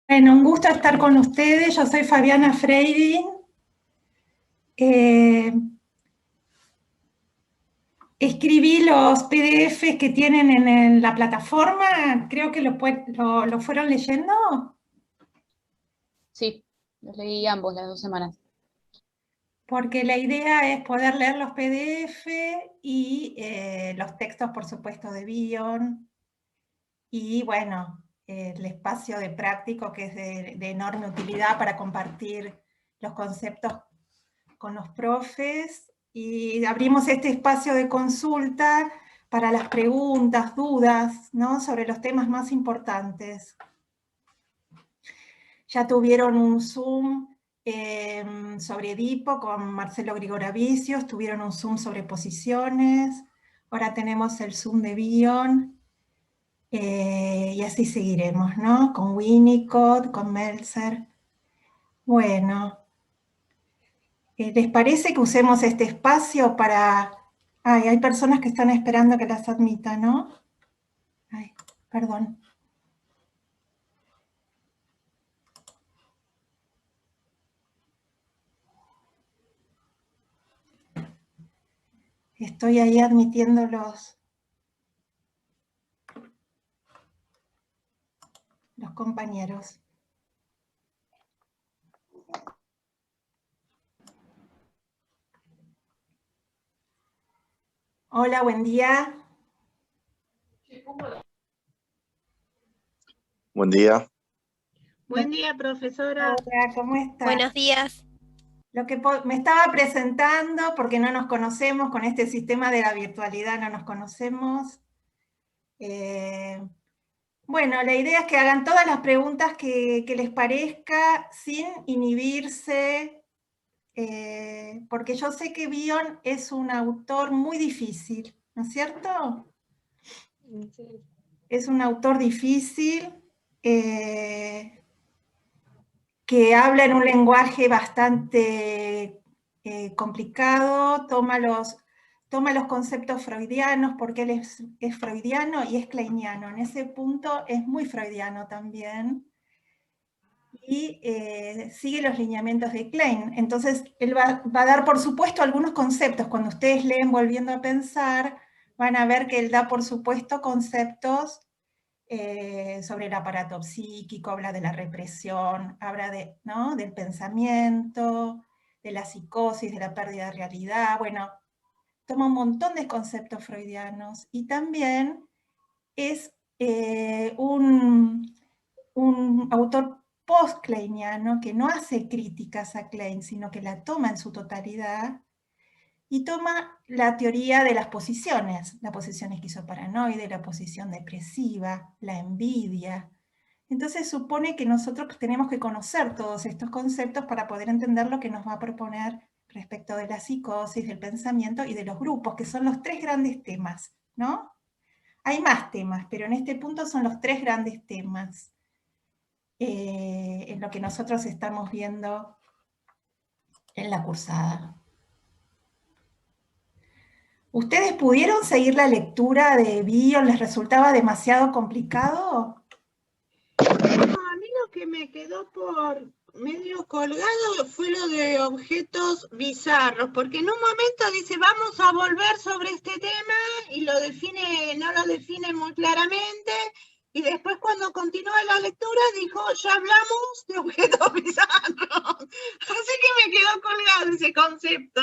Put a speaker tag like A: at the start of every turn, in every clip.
A: Bueno, un gusto estar con ustedes. Yo soy Fabiana Freire. Eh, Escribí los PDFs que tienen en la plataforma. Creo que lo fueron leyendo,
B: Sí, los leí ambos las 2 semanas.
A: porque la idea es poder leer los PDF y los textos, por supuesto, de Bion. Y bueno, el espacio de práctico que es de enorme utilidad para compartir los conceptos con los profes, y abrimos este espacio de consulta para las preguntas, dudas, ¿no?, sobre los temas más importantes. Ya tuvieron un Zoom sobre Edipo con Marcelo Grigoravicios, tuvieron un Zoom sobre posiciones, ahora tenemos el Zoom de Bion, y así seguiremos, ¿no?, con Winnicott, con Meltzer. Bueno, ¿les parece que usemos este espacio para... Ay, hay personas que están esperando que las admita, ¿no? Ay, perdón. Estoy ahí admitiendo los compañeros. Hola, buen día.
C: Buen día.
D: Buen día, profesora.
A: Hola, ¿cómo está?
E: Buenos días.
A: Lo que me estaba presentando, porque no nos conocemos, con este sistema de la virtualidad no nos conocemos. Bueno, la idea es que hagan todas las preguntas que les parezca sin inhibirse, porque yo sé que Bion es un autor muy difícil, ¿no es cierto?
D: Sí.
A: Es un autor difícil, que habla en un lenguaje bastante complicado, toma los conceptos freudianos, porque él es freudiano y es kleiniano. En ese punto es muy freudiano también, y sigue los lineamientos de Klein. Entonces, él va a dar, por supuesto, algunos conceptos. Cuando ustedes leen Volviendo a Pensar, van a ver que él da, por supuesto, conceptos sobre el aparato psíquico, habla de la represión, habla ¿no?, del pensamiento, de la psicosis, de la pérdida de realidad. Bueno, toma un montón de conceptos freudianos, y también es un autor post-kleiniano que no hace críticas a Klein, sino que la toma en su totalidad, y toma la teoría de las posiciones, la posición esquizoparanoide, la posición depresiva, la envidia. Entonces supone que nosotros tenemos que conocer todos estos conceptos para poder entender lo que nos va a proponer respecto de la psicosis, del pensamiento y de los grupos, que son los tres grandes temas, ¿no? Hay más temas, pero en este punto son los tres grandes temas en lo que nosotros estamos viendo en la cursada. ¿Ustedes pudieron seguir la lectura de Bion? ¿Les resultaba demasiado complicado?
D: No, a mí lo que me quedó por medio colgado fue lo de objetos bizarros, porque en un momento dice, vamos a volver sobre este tema, y no lo define muy claramente, y después cuando continúa la lectura dijo, ya hablamos de objetos bizarros. Así que me quedó colgado ese concepto.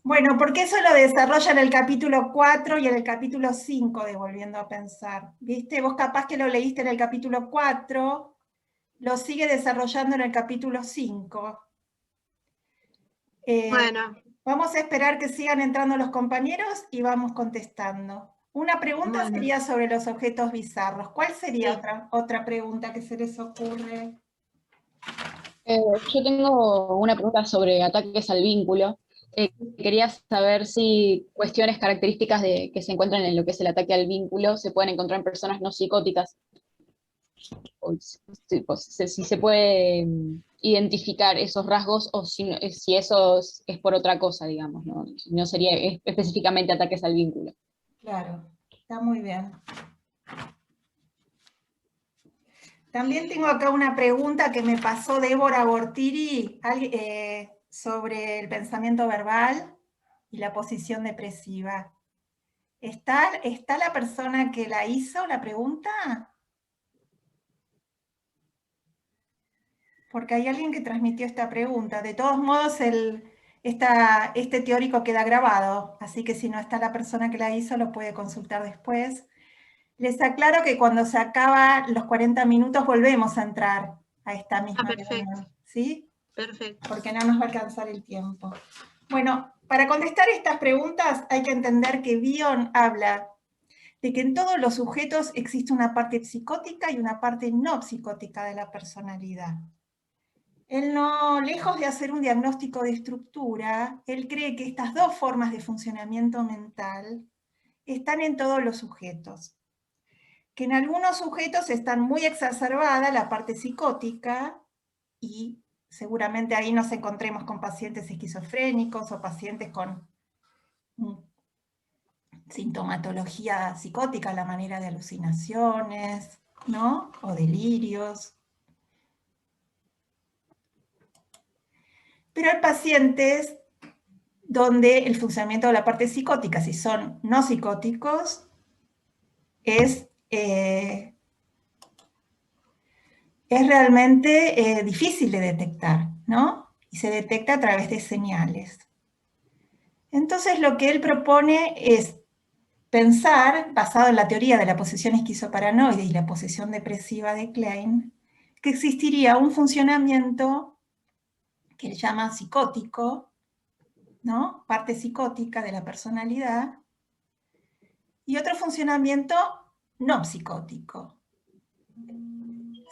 A: Bueno, porque eso lo desarrolla en el capítulo 4 y en el capítulo 5 de Volviendo a Pensar. ¿Viste? Vos capaz que lo leíste en el capítulo 4, lo sigue desarrollando en el capítulo 5.
D: Bueno.
A: Vamos a esperar que sigan entrando los compañeros y vamos contestando. Una pregunta sería sobre los objetos bizarros. ¿Cuál sería otra pregunta que se les ocurre?
B: Yo tengo una pregunta sobre ataques al vínculo. Quería saber si cuestiones características que se encuentran en lo que es el ataque al vínculo se pueden encontrar en personas no psicóticas. O si se puede identificar esos rasgos, o si eso es por otra cosa, digamos, ¿no? No sería específicamente ataques al vínculo.
A: Claro, está muy bien. También tengo acá una pregunta que me pasó Débora Bortiri sobre el pensamiento verbal y la posición depresiva. ¿Está la persona que la hizo, la pregunta? Porque hay alguien que transmitió esta pregunta. De todos modos, este teórico queda grabado, así que si no está la persona que la hizo, lo puede consultar después. Les aclaro que cuando se acaban los 40 minutos volvemos a entrar a esta misma reunión, ¿sí?
D: Perfecto.
A: Porque no nos va a alcanzar el tiempo. Bueno, para contestar estas preguntas hay que entender que Bion habla de que en todos los sujetos existe una parte psicótica y una parte no psicótica de la personalidad. Él no, lejos de hacer un diagnóstico de estructura, él cree que estas dos formas de funcionamiento mental están en todos los sujetos. Que en algunos sujetos están muy exacerbada la parte psicótica y seguramente ahí nos encontremos con pacientes esquizofrénicos o pacientes con sintomatología psicótica, la manera de alucinaciones, ¿no? O delirios. Pero hay pacientes donde el funcionamiento de la parte psicótica, si son no psicóticos, es realmente difícil de detectar, ¿no? Y se detecta a través de señales. Entonces lo que él propone es pensar, basado en la teoría de la posesión esquizoparanoide y la posesión depresiva de Klein, que existiría un funcionamiento que él llama psicótico, ¿no? Parte psicótica de la personalidad, y otro funcionamiento no psicótico,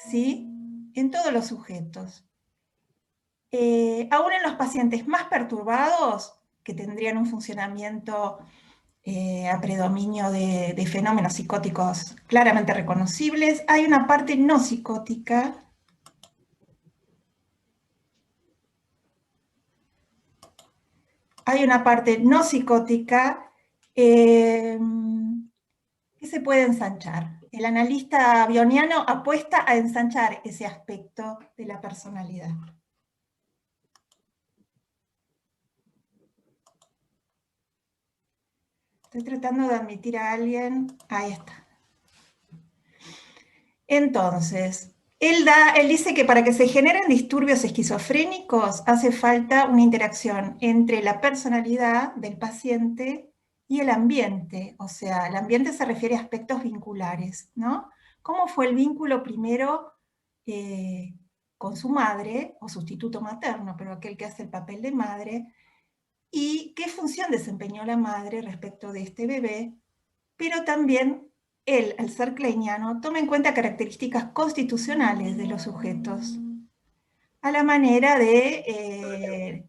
A: ¿sí? En todos los sujetos. Aún en los pacientes más perturbados, que tendrían un funcionamiento a predominio de fenómenos psicóticos claramente reconocibles, hay una parte no psicótica que se puede ensanchar. El analista bioniano apuesta a ensanchar ese aspecto de la personalidad. Estoy tratando de admitir a alguien. Ahí está. Entonces, él dice que para que se generen disturbios esquizofrénicos hace falta una interacción entre la personalidad del paciente y el ambiente. O sea, el ambiente se refiere a aspectos vinculares, ¿no? ¿Cómo fue el vínculo primero con su madre, o sustituto materno, pero aquel que hace el papel de madre? ¿Y qué función desempeñó la madre respecto de este bebé? Pero también él, al ser kleiniano, toma en cuenta características constitucionales de los sujetos, a la manera de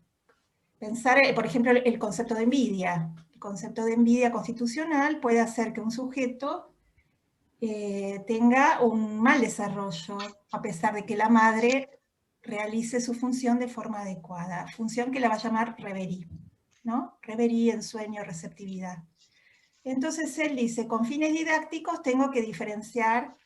A: pensar, por ejemplo, el concepto de envidia. El concepto de envidia constitucional puede hacer que un sujeto tenga un mal desarrollo, a pesar de que la madre realice su función de forma adecuada, función que la va a llamar reverie, ¿no? Reverie, ensueño, receptividad. Entonces él dice, con fines didácticos tengo que diferenciar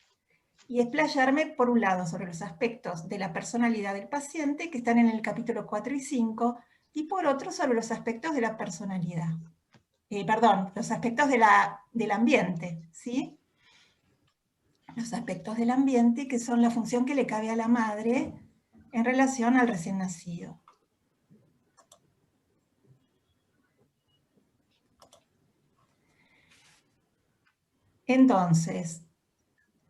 A: y explayarme, por un lado, sobre los aspectos de la personalidad del paciente, que están en el capítulo 4 y 5, y por otro, sobre los aspectos de la personalidad. Los aspectos del ambiente, ¿sí? Los aspectos del ambiente, que son la función que le cabe a la madre en relación al recién nacido. Entonces,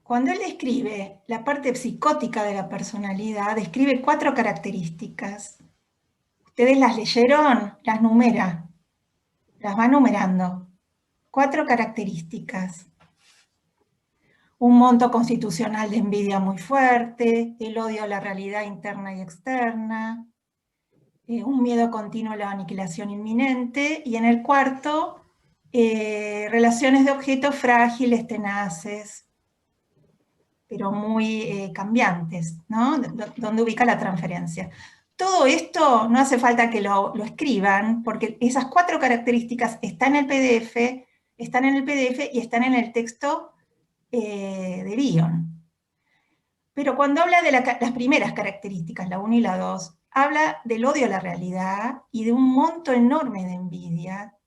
A: cuando él describe la parte psicótica de la personalidad, describe 4 características. ¿Ustedes las leyeron? Las numera. Las va numerando. 4 características. Un monto constitucional de envidia muy fuerte, el odio a la realidad interna y externa, un miedo continuo a la aniquilación inminente, y en el cuarto, relaciones de objetos frágiles, tenaces, pero muy cambiantes, ¿no? Donde ubica la transferencia. Todo esto no hace falta que lo escriban, porque esas 4 características están en el PDF y están en el texto de Bion. Pero cuando habla de las primeras características, la 1 y la 2, habla del odio a la realidad y de un monto enorme de envidia,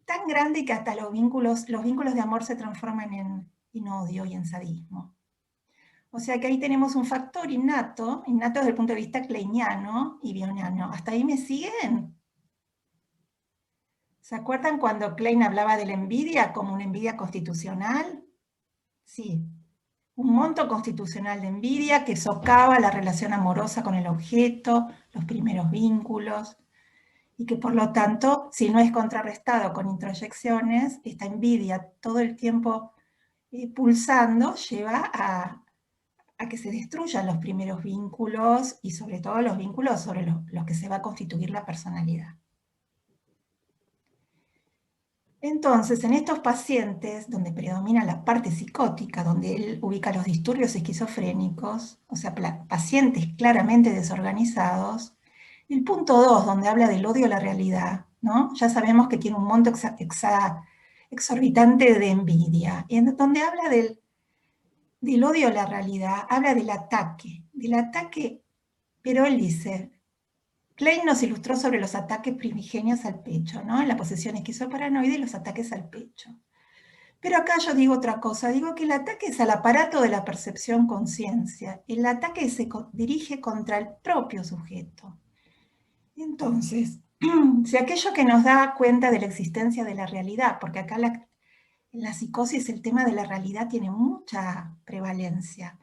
A: tan grande que hasta los vínculos de amor se transforman en odio y en sadismo. O sea que ahí tenemos un factor innato desde el punto de vista kleiniano y bioniano. ¿Hasta ahí me siguen? ¿Se acuerdan cuando Klein hablaba de la envidia como una envidia constitucional? Sí, un monto constitucional de envidia que socava la relación amorosa con el objeto, los primeros vínculos, y que por lo tanto, si no es contrarrestado con introyecciones, esta envidia todo el tiempo pulsando lleva a que se destruyan los primeros vínculos y sobre todo los vínculos sobre los que se va a constituir la personalidad. Entonces, en estos pacientes donde predomina la parte psicótica, donde él ubica los disturbios esquizofrénicos, o sea, pacientes claramente desorganizados, el punto 2, donde habla del odio a la realidad, ¿no? Ya sabemos que tiene un monto exorbitante de envidia, y en donde habla del odio a la realidad, habla del ataque, pero él dice, Klein nos ilustró sobre los ataques primigenios al pecho, ¿no? En la posesión esquizoparanoide y los ataques al pecho. Pero acá yo digo otra cosa, digo que el ataque es al aparato de la percepción conciencia, el ataque se dirige contra el propio sujeto. Entonces, si aquello que nos da cuenta de la existencia de la realidad, porque acá en la psicosis el tema de la realidad tiene mucha prevalencia.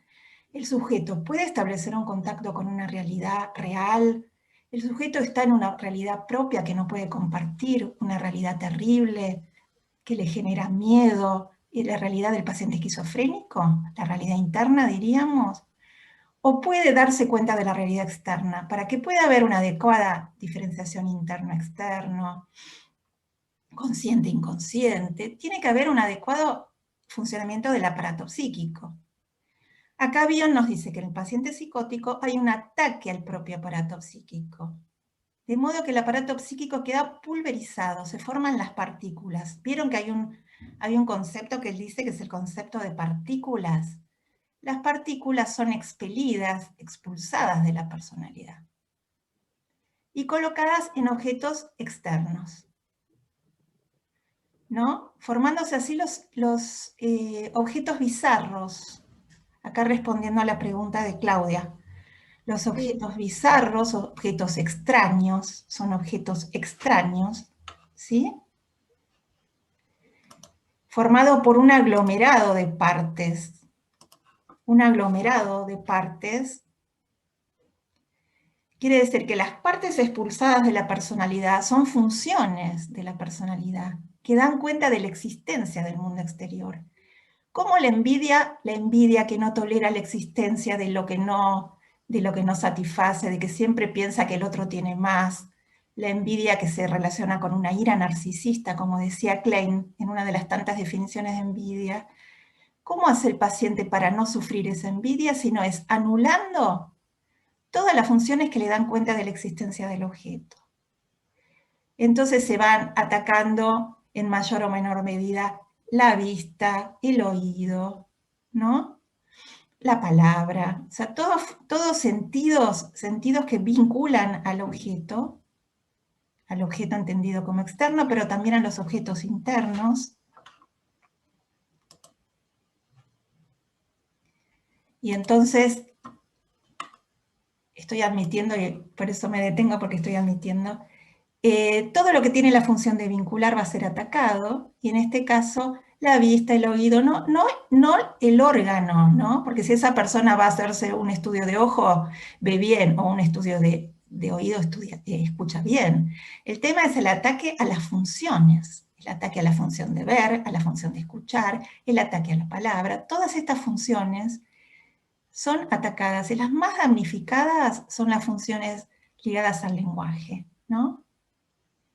A: El sujeto puede establecer un contacto con una realidad real. El sujeto está en una realidad propia que no puede compartir, una realidad terrible, que le genera miedo. ¿Y la realidad del paciente esquizofrénico? ¿La realidad interna, diríamos? ¿O puede darse cuenta de la realidad externa? Para que pueda haber una adecuada diferenciación interno-externo, consciente-inconsciente, tiene que haber un adecuado funcionamiento del aparato psíquico. Acá Bion nos dice que en el paciente psicótico hay un ataque al propio aparato psíquico. De modo que el aparato psíquico queda pulverizado, se forman las partículas. ¿Vieron que hay un concepto que él dice que es el concepto de partículas? Las partículas son expelidas, expulsadas de la personalidad y colocadas en objetos externos, ¿no? Formándose así los objetos bizarros. Acá respondiendo a la pregunta de Claudia. Los objetos bizarros, objetos extraños, son objetos extraños, ¿sí? Formado por un aglomerado de partes. Un aglomerado de partes quiere decir que las partes expulsadas de la personalidad son funciones de la personalidad, que dan cuenta de la existencia del mundo exterior. ¿Cómo la envidia que no tolera la existencia de lo que no satisface, de que siempre piensa que el otro tiene más, la envidia que se relaciona con una ira narcisista, como decía Klein en una de las tantas definiciones de envidia? ¿Cómo hace el paciente para no sufrir esa envidia? Sino es anulando todas las funciones que le dan cuenta de la existencia del objeto. Entonces se van atacando en mayor o menor medida la vista, el oído, ¿no? La palabra, o sea, todos sentidos que vinculan al objeto entendido como externo, pero también a los objetos internos. Y entonces, estoy admitiendo, y por eso me detengo porque estoy admitiendo, todo lo que tiene la función de vincular va a ser atacado, y en este caso la vista, el oído, no el órgano, ¿no? Porque si esa persona va a hacerse un estudio de ojo, ve bien, o un estudio de oído, escucha bien. El tema es el ataque a las funciones, el ataque a la función de ver, a la función de escuchar, el ataque a la palabra. Todas estas funciones son atacadas, y las más damnificadas son las funciones ligadas al lenguaje, ¿no?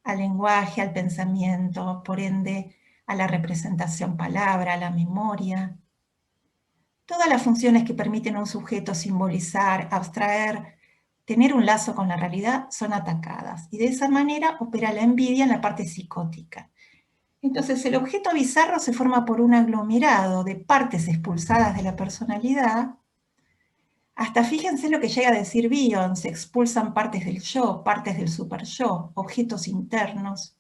A: Al lenguaje, al pensamiento, por ende, a la representación palabra, a la memoria. Todas las funciones que permiten a un sujeto simbolizar, abstraer, tener un lazo con la realidad, son atacadas. Y de esa manera opera la envidia en la parte psicótica. Entonces, el objeto bizarro se forma por un aglomerado de partes expulsadas de la personalidad, Hasta fíjense lo que llega a decir Bion, se expulsan partes del yo, partes del superyo, objetos internos.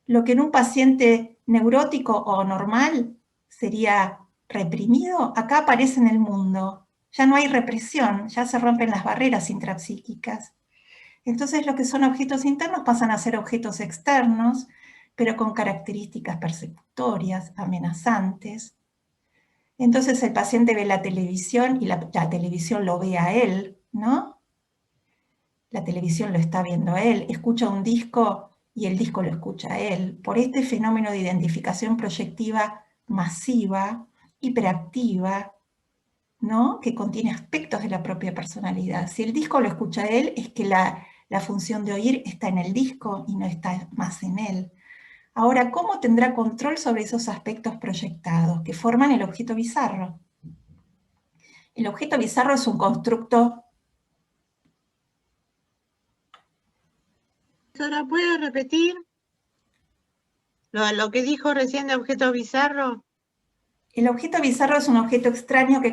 A: Lo que en un paciente neurótico o normal sería reprimido, acá aparece en el mundo. Ya no hay represión, ya se rompen las barreras intrapsíquicas. Entonces lo que son objetos internos pasan a ser objetos externos, pero con características persecutorias, amenazantes. Entonces el paciente ve la televisión y la televisión lo ve a él, ¿no? La televisión lo está viendo a él, escucha un disco y el disco lo escucha a él. Por este fenómeno de identificación proyectiva masiva, hiperactiva, ¿no? Que contiene aspectos de la propia personalidad. Si el disco lo escucha a él, es que la función de oír está en el disco y no está más en él. Ahora, ¿cómo tendrá control sobre esos aspectos proyectados que forman el objeto bizarro? El objeto bizarro es un constructo.
D: ¿Ahora puede repetir lo que dijo recién de objeto bizarro?
A: El objeto bizarro es un objeto extraño que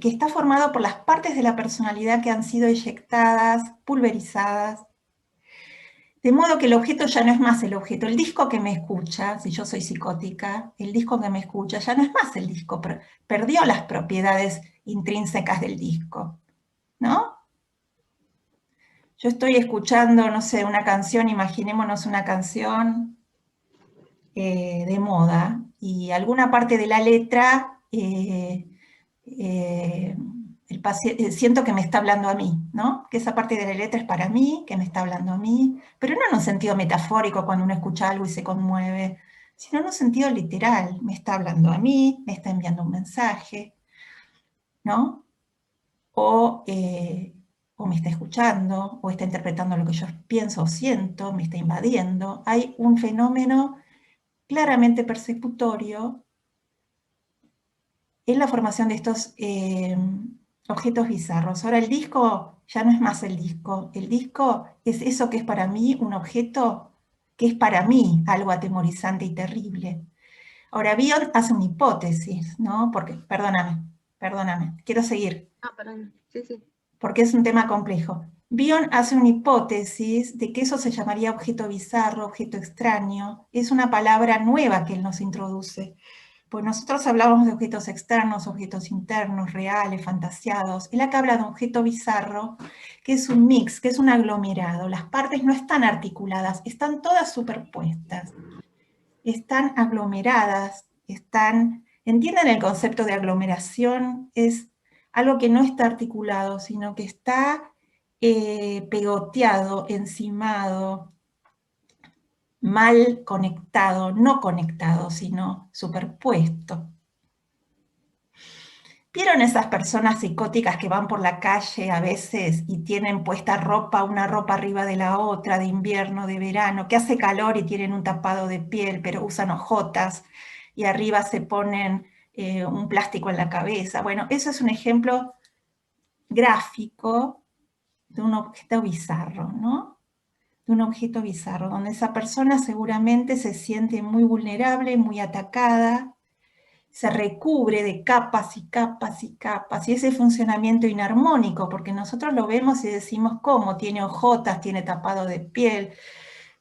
A: está formado por las partes de la personalidad que han sido eyectadas, pulverizadas, de modo que el objeto ya no es más el objeto. El disco que me escucha, si yo soy psicótica, el disco que me escucha ya no es más el disco, perdió las propiedades intrínsecas del disco, ¿no? Yo estoy escuchando, no sé, una canción, imaginémonos una canción de moda, y alguna parte de la letra siento que me está hablando a mí, ¿no? Que esa parte de la letra es para mí, que me está hablando a mí, pero no en un sentido metafórico cuando uno escucha algo y se conmueve, sino en un sentido literal, me está hablando a mí, me está enviando un mensaje, ¿no? O me está escuchando, o está interpretando lo que yo pienso o siento, me está invadiendo. Hay un fenómeno claramente persecutorio en la formación de estos objetos bizarros. Ahora el disco ya no es más el disco es eso que es para mí un objeto que es para mí algo atemorizante y terrible. Ahora Bion hace una hipótesis, ¿no? Porque, perdóname, quiero seguir.
D: Perdón, sí.
A: Porque es un tema complejo. Bion hace una hipótesis de que eso se llamaría objeto bizarro, objeto extraño. Es una palabra nueva que él nos introduce. Pues nosotros hablábamos de objetos externos, objetos internos, reales, fantasiados. Él acá habla de un objeto bizarro, que es un mix, que es un aglomerado. Las partes no están articuladas, están todas superpuestas. Están aglomeradas, ¿entienden el concepto de aglomeración? Es algo que no está articulado, sino que está pegoteado, encimado, mal conectado, no conectado, sino superpuesto. ¿Vieron esas personas psicóticas que van por la calle a veces y tienen puesta ropa, una ropa arriba de la otra, de invierno, de verano, que hace calor y tienen un tapado de piel, pero usan ojotas y arriba se ponen un plástico en la cabeza? Bueno, eso es un ejemplo gráfico de un objeto bizarro, ¿no? De un objeto bizarro, donde esa persona seguramente se siente muy vulnerable, muy atacada, se recubre de capas y capas y capas, y ese funcionamiento inarmónico, porque nosotros lo vemos y decimos cómo, tiene ojotas, tiene tapado de piel,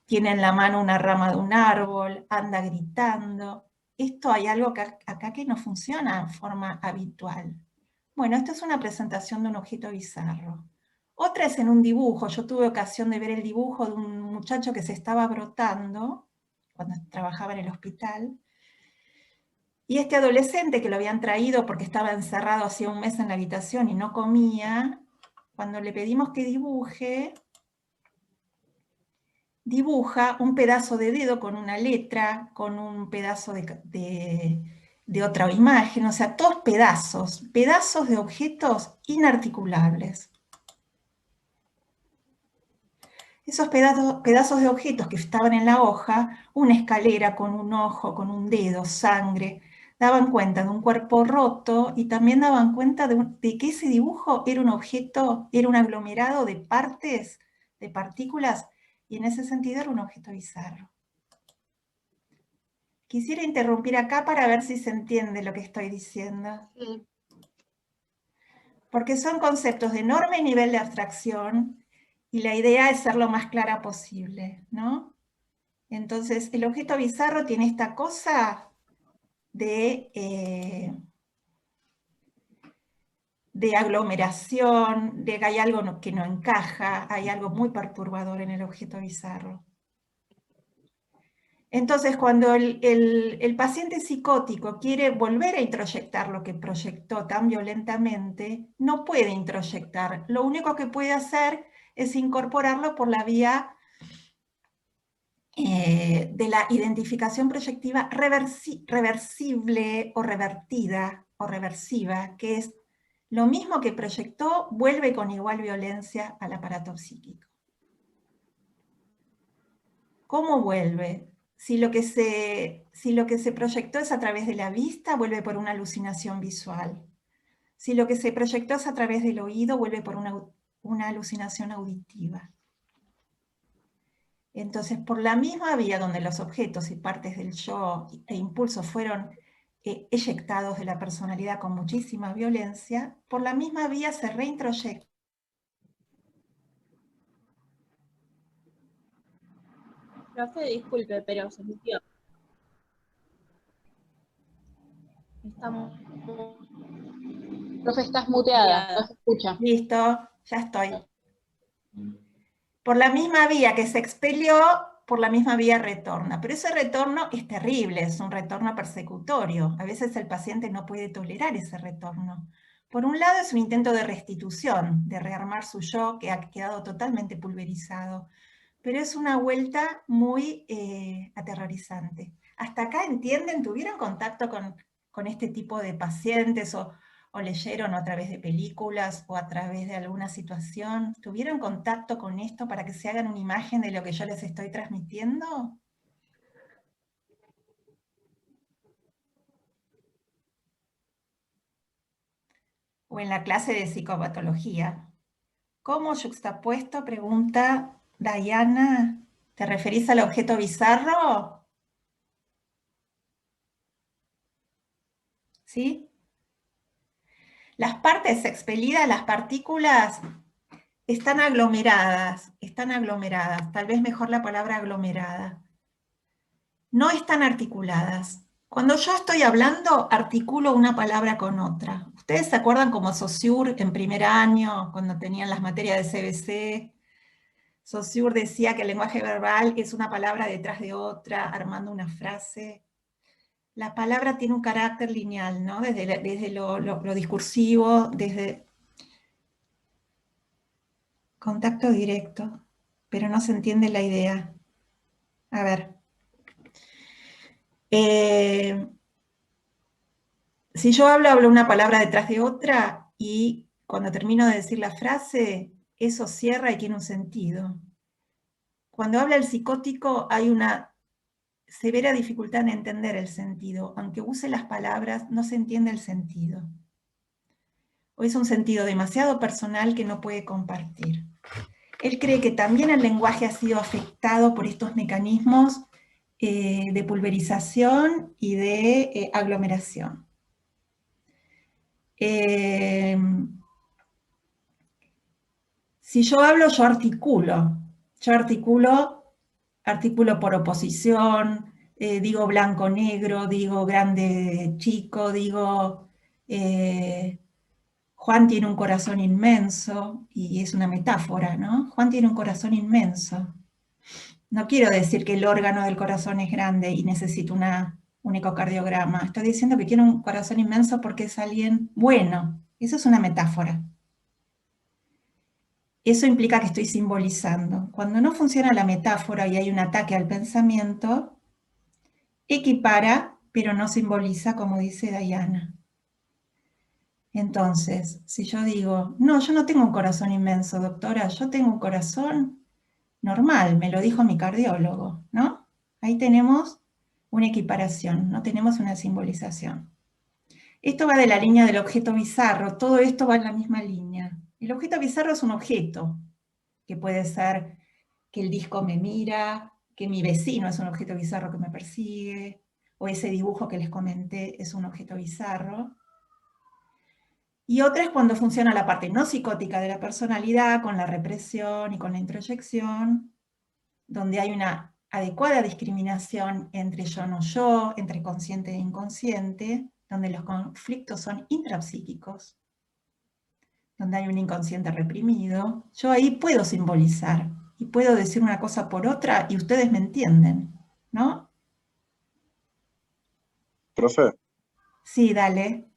A: tiene en la mano una rama de un árbol, anda gritando. Esto hay algo acá que no funciona en forma habitual. Bueno, esto es una presentación de un objeto bizarro. Otra es en un dibujo. Yo tuve ocasión de ver el dibujo de un muchacho que se estaba brotando cuando trabajaba en el hospital. Y este adolescente que lo habían traído porque estaba encerrado hacía un mes en la habitación y no comía, cuando le pedimos que dibuja un pedazo de dedo con una letra, con un pedazo de otra imagen, o sea, todos pedazos de objetos inarticulables. Esos pedazos de objetos que estaban en la hoja, una escalera con un ojo, con un dedo, sangre, daban cuenta de un cuerpo roto y también daban cuenta de que ese dibujo era un objeto, era un aglomerado de partes, de partículas, y en ese sentido era un objeto bizarro. Quisiera interrumpir acá para ver si se entiende lo que estoy diciendo.
D: Sí.
A: porque son conceptos de enorme nivel de abstracción y la idea es ser lo más clara posible, ¿no? Entonces, el objeto bizarro tiene esta cosa de aglomeración, de que hay algo que no encaja, hay algo muy perturbador en el objeto bizarro. Entonces, cuando el paciente psicótico quiere volver a introyectar lo que proyectó tan violentamente, no puede introyectar. Lo único que puede hacer es incorporarlo por la vía de la identificación proyectiva reversible o revertida o reversiva, que es lo mismo que proyectó, vuelve con igual violencia al aparato psíquico. ¿Cómo vuelve? Si lo que se proyectó es a través de la vista, vuelve por una alucinación visual. Si lo que se proyectó es a través del oído, vuelve por una alucinación auditiva. Entonces, por la misma vía donde los objetos y partes del yo e impulsos fueron eyectados de la personalidad con muchísima violencia, por la misma vía se reintroyecta.
C: Profe, disculpe, pero se mutió. Estamos...
B: Profe, estás muteada, no se escucha.
A: Listo, ya estoy. Por la misma vía que se expelió, por la misma vía retorna. Pero ese retorno es terrible, es un retorno persecutorio. A veces el paciente no puede tolerar ese retorno. Por un lado es un intento de restitución, de rearmar su yo que ha quedado totalmente pulverizado. Pero es una vuelta muy aterrorizante. ¿Hasta acá entienden? ¿Tuvieron contacto con este tipo de pacientes o leyeron a través de películas o a través de alguna situación? ¿Tuvieron contacto con esto para que se hagan una imagen de lo que yo les estoy transmitiendo? O en la clase de psicopatología. ¿Cómo yuxtapuesto? Pregunta Diana. ¿Te referís al objeto bizarro? ¿Sí? Las partes expelidas, las partículas, están aglomeradas, tal vez mejor la palabra aglomerada. No están articuladas. Cuando yo estoy hablando, articulo una palabra con otra. ¿Ustedes se acuerdan como Saussure en primer año, cuando tenían las materias de CBC? Saussure decía que el lenguaje verbal es una palabra detrás de otra, armando una frase. La palabra tiene un carácter lineal, ¿no? Desde lo discursivo, desde contacto directo, pero no se entiende la idea. A ver. Si yo hablo una palabra detrás de otra y cuando termino de decir la frase, eso cierra y tiene un sentido. Cuando habla el psicótico hay una severa dificultad en entender el sentido. Aunque use las palabras, no se entiende el sentido. O es un sentido demasiado personal que no puede compartir. Él cree que también el lenguaje ha sido afectado por estos mecanismos de pulverización y de aglomeración. Si yo hablo, yo articulo. Articulo por oposición, digo blanco-negro, digo grande-chico, digo Juan tiene un corazón inmenso, y es una metáfora, ¿no? Juan tiene un corazón inmenso. No quiero decir que el órgano del corazón es grande y necesita un ecocardiograma. Estoy diciendo que tiene un corazón inmenso porque es alguien bueno. Eso es una metáfora. Eso implica que estoy simbolizando. Cuando no funciona la metáfora y hay un ataque al pensamiento, equipara, pero no simboliza, como dice Diana. Entonces, si yo digo, no, yo no tengo un corazón inmenso, doctora, yo tengo un corazón normal, me lo dijo mi cardiólogo, ¿no? Ahí tenemos una equiparación, no tenemos una simbolización. Esto va de la línea del objeto bizarro, todo esto va en la misma línea. El objeto bizarro es un objeto, que puede ser que el disco me mira, que mi vecino es un objeto bizarro que me persigue, o ese dibujo que les comenté es un objeto bizarro. Y otra es cuando funciona la parte no psicótica de la personalidad, con la represión y con la introyección, donde hay una adecuada discriminación entre yo no yo, entre consciente e inconsciente, donde los conflictos son intrapsíquicos, donde hay un inconsciente reprimido. Yo ahí puedo simbolizar y puedo decir una cosa por otra y ustedes me entienden, ¿no?
E: Profe,
A: Sí, dale.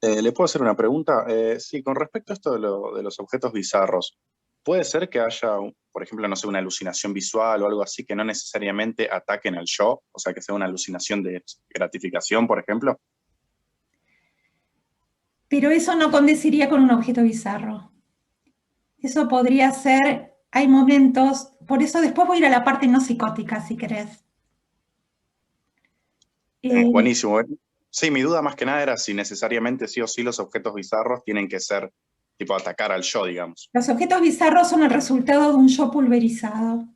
E: ¿le puedo hacer una pregunta? Sí, con respecto a esto de los objetos bizarros, ¿puede ser que haya, por ejemplo, no sé, una alucinación visual o algo así que no necesariamente ataquen al yo? O sea, que sea una alucinación de gratificación, por ejemplo.
A: Pero eso no condeciría con un objeto bizarro. Eso podría ser, hay momentos, por eso después voy a ir a la parte no psicótica, si querés.
E: Buenísimo. Sí, mi duda más que nada era si necesariamente sí o sí los objetos bizarros tienen que ser, tipo, atacar al yo, digamos.
A: Los objetos bizarros son el resultado de un yo pulverizado.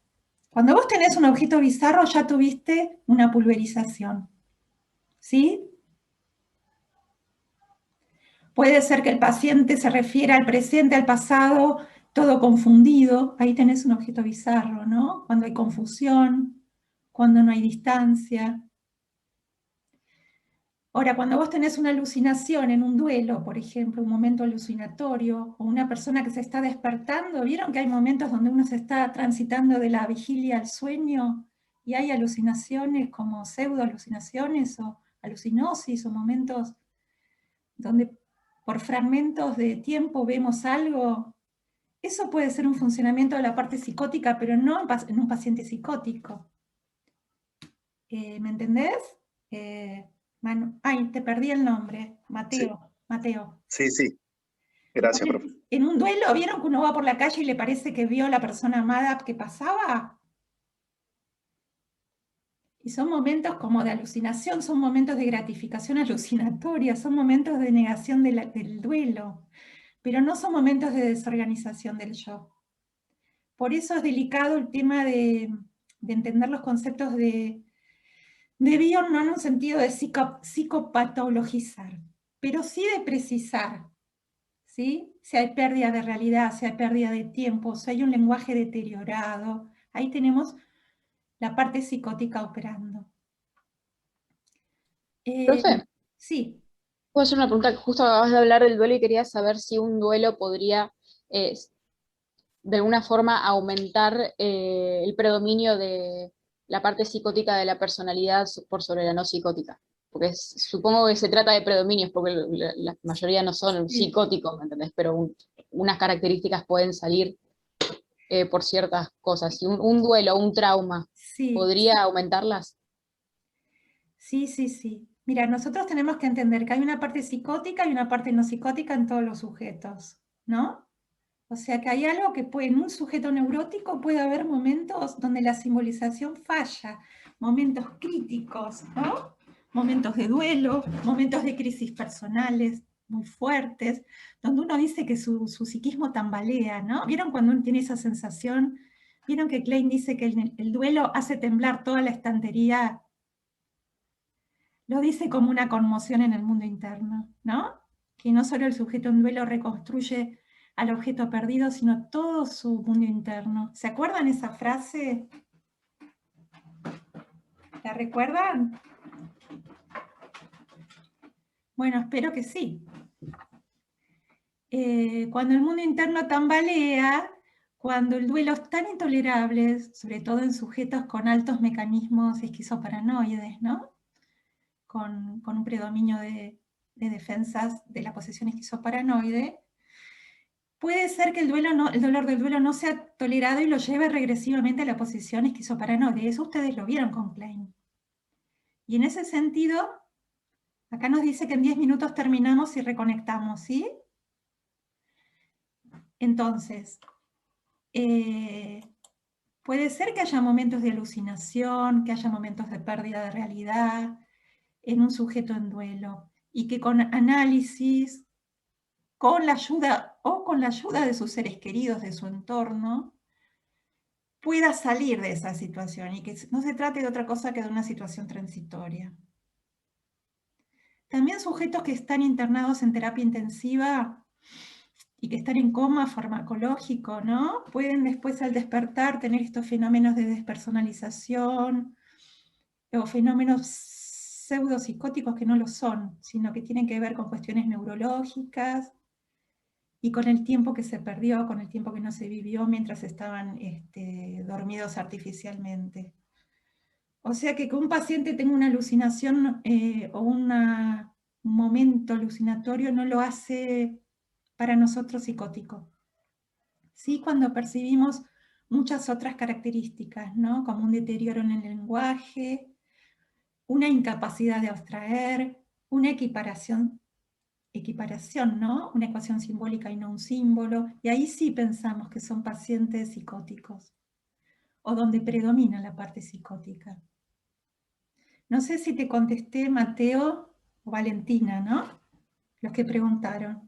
A: Cuando vos tenés un objeto bizarro, ya tuviste una pulverización. ¿Sí? Puede ser que el paciente se refiera al presente, al pasado, todo confundido. Ahí tenés un objeto bizarro, ¿no? Cuando hay confusión, cuando no hay distancia. Ahora, cuando vos tenés una alucinación en un duelo, por ejemplo, un momento alucinatorio, o una persona que se está despertando, ¿vieron que hay momentos donde uno se está transitando de la vigilia al sueño y hay alucinaciones como pseudoalucinaciones o alucinosis o momentos donde por fragmentos de tiempo vemos algo? Eso puede ser un funcionamiento de la parte psicótica, pero no en un paciente psicótico. ¿Me entendés? Ay, te perdí el nombre. Mateo.
E: Sí.
A: Mateo.
E: Sí, sí. Gracias, profe.
A: En un duelo, ¿vieron que uno va por la calle y le parece que vio a la persona amada que pasaba? Y son momentos como de alucinación, son momentos de gratificación alucinatoria, son momentos de negación del duelo, pero no son momentos de desorganización del yo. Por eso es delicado el tema de entender los conceptos de bio, no en un sentido de psicopatologizar, pero sí de precisar, ¿sí? Si hay pérdida de realidad, si hay pérdida de tiempo, si hay un lenguaje deteriorado, ahí tenemos la parte psicótica operando.
B: Profe,
A: Sí.
B: puedo hacer una pregunta, que justo acabas de hablar del duelo y quería saber si un duelo podría de alguna forma aumentar el predominio de la parte psicótica de la personalidad por sobre la no psicótica. Porque supongo que se trata de predominios, porque la mayoría no son
A: Sí.
B: psicóticos, ¿me entendés? Pero unas características pueden salir por ciertas cosas. Y un duelo, un trauma,
A: Sí.
B: ¿podría aumentarlas?
A: Sí, sí, sí. Mira, nosotros tenemos que entender que hay una parte psicótica y una parte no psicótica en todos los sujetos, ¿no? O sea que hay algo que en un sujeto neurótico puede haber momentos donde la simbolización falla, momentos críticos, ¿no? Momentos de duelo, momentos de crisis personales muy fuertes, donde uno dice que su psiquismo tambalea, ¿no? ¿Vieron cuando uno tiene esa sensación? ¿Vieron que Klein dice que el duelo hace temblar toda la estantería? Lo dice como una conmoción en el mundo interno, ¿no? Que no solo el sujeto en duelo reconstruye al objeto perdido, sino todo su mundo interno. ¿Se acuerdan esa frase? ¿La recuerdan? Bueno, espero que sí. Cuando el mundo interno tambalea, cuando el duelo es tan intolerable, sobre todo en sujetos con altos mecanismos esquizoparanoides, ¿no? Con un predominio de defensas de la posesión esquizoparanoide, puede ser que el dolor del duelo no sea tolerado y lo lleve regresivamente a la posición esquizoparanoide. Eso ustedes lo vieron con Klein. Y en ese sentido, acá nos dice que en 10 minutos terminamos y reconectamos, ¿sí? Entonces, puede ser que haya momentos de alucinación, que haya momentos de pérdida de realidad en un sujeto en duelo, y que con análisis, con la ayuda de sus seres queridos, de su entorno, pueda salir de esa situación y que no se trate de otra cosa que de una situación transitoria. También sujetos que están internados en terapia intensiva y que están en coma farmacológico, ¿no? Pueden después al despertar tener estos fenómenos de despersonalización o fenómenos pseudopsicóticos que no lo son, sino que tienen que ver con cuestiones neurológicas y con el tiempo que se perdió, con el tiempo que no se vivió mientras estaban dormidos artificialmente. O sea que un paciente tenga una alucinación o un momento alucinatorio no lo hace para nosotros psicótico. Sí, cuando percibimos muchas otras características, ¿no? Como un deterioro en el lenguaje, una incapacidad de abstraer, una equiparación, ¿no? Una ecuación simbólica y no un símbolo, y ahí sí pensamos que son pacientes psicóticos, o donde predomina la parte psicótica. No sé si te contesté, Mateo o Valentina, ¿no? Los que preguntaron.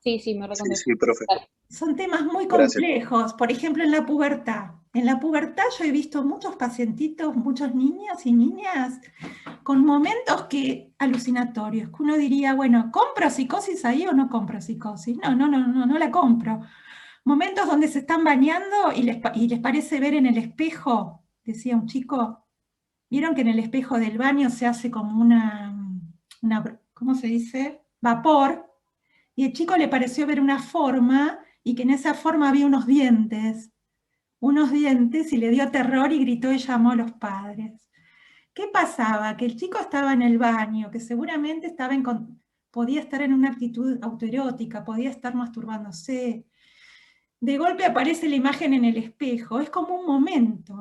B: Sí, me
E: Sí,
B: recontestó.
E: sí, profe.
A: Son temas muy
E: Gracias.
A: complejos. Por ejemplo, en la pubertad. En la pubertad yo he visto muchos pacientitos, muchos niños y niñas con momentos alucinatorios, que uno diría, bueno, ¿compro psicosis ahí o no compro psicosis? No la compro. Momentos donde se están bañando y les parece ver en el espejo, decía un chico, vieron que en el espejo del baño se hace como una ¿cómo se dice? Vapor, y el chico le pareció ver una forma, y que en esa forma había unos dientes, y le dio terror y gritó y llamó a los padres. ¿Qué pasaba? Que el chico estaba en el baño, que seguramente podía estar en una actitud autoerótica, podía estar masturbándose. De golpe aparece la imagen en el espejo, es como un momento,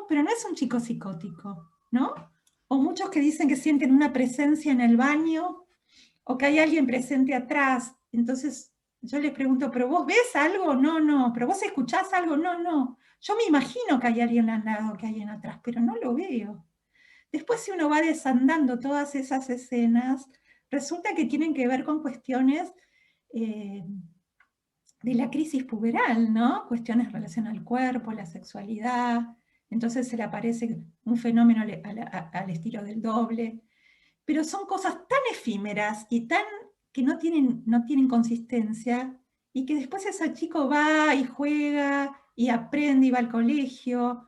A: pero no es un chico psicótico, ¿no? O muchos que dicen que sienten una presencia en el baño, o que hay alguien presente atrás. Entonces yo les pregunto, ¿pero vos ves algo? No. ¿Pero vos escuchás algo? No. Yo me imagino que hay alguien al lado, que hay alguien atrás, pero no lo veo. Después, si uno va desandando todas esas escenas, resulta que tienen que ver con cuestiones de la crisis puberal, ¿no? Cuestiones en relación al cuerpo, la sexualidad. Entonces se le aparece un fenómeno al estilo del doble. Pero son cosas tan efímeras y que no tienen consistencia, y que después ese chico va y juega y aprende y va al colegio,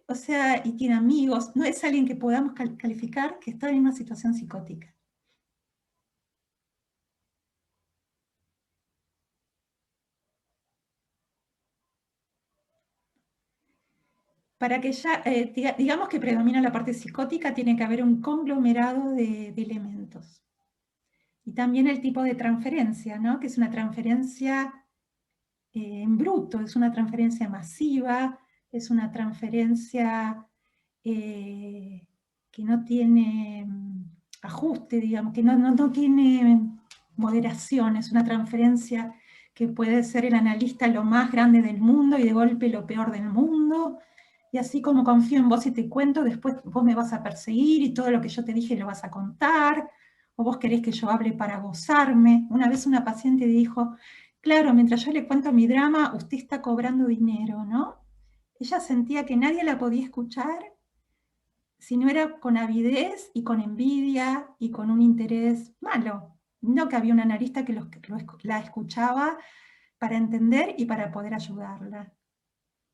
A: o sea, y tiene amigos. No es alguien que podamos calificar que está en una situación psicótica. Para que ya, digamos que predomina la parte psicótica, tiene que haber un conglomerado de elementos. Y también el tipo de transferencia, ¿no? Que es una transferencia en bruto, es una transferencia masiva, es una transferencia que no tiene ajuste, digamos, que no tiene moderación, es una transferencia que puede ser el analista lo más grande del mundo y de golpe lo peor del mundo, y así como confío en vos y te cuento, después vos me vas a perseguir y todo lo que yo te dije lo vas a contar, o vos querés que yo hable para gozarme. Una vez una paciente dijo, claro, mientras yo le cuento mi drama, usted está cobrando dinero, ¿no? Ella sentía que nadie la podía escuchar si no era con avidez y con envidia y con un interés malo. No que había un analista que la escuchaba para entender y para poder ayudarla.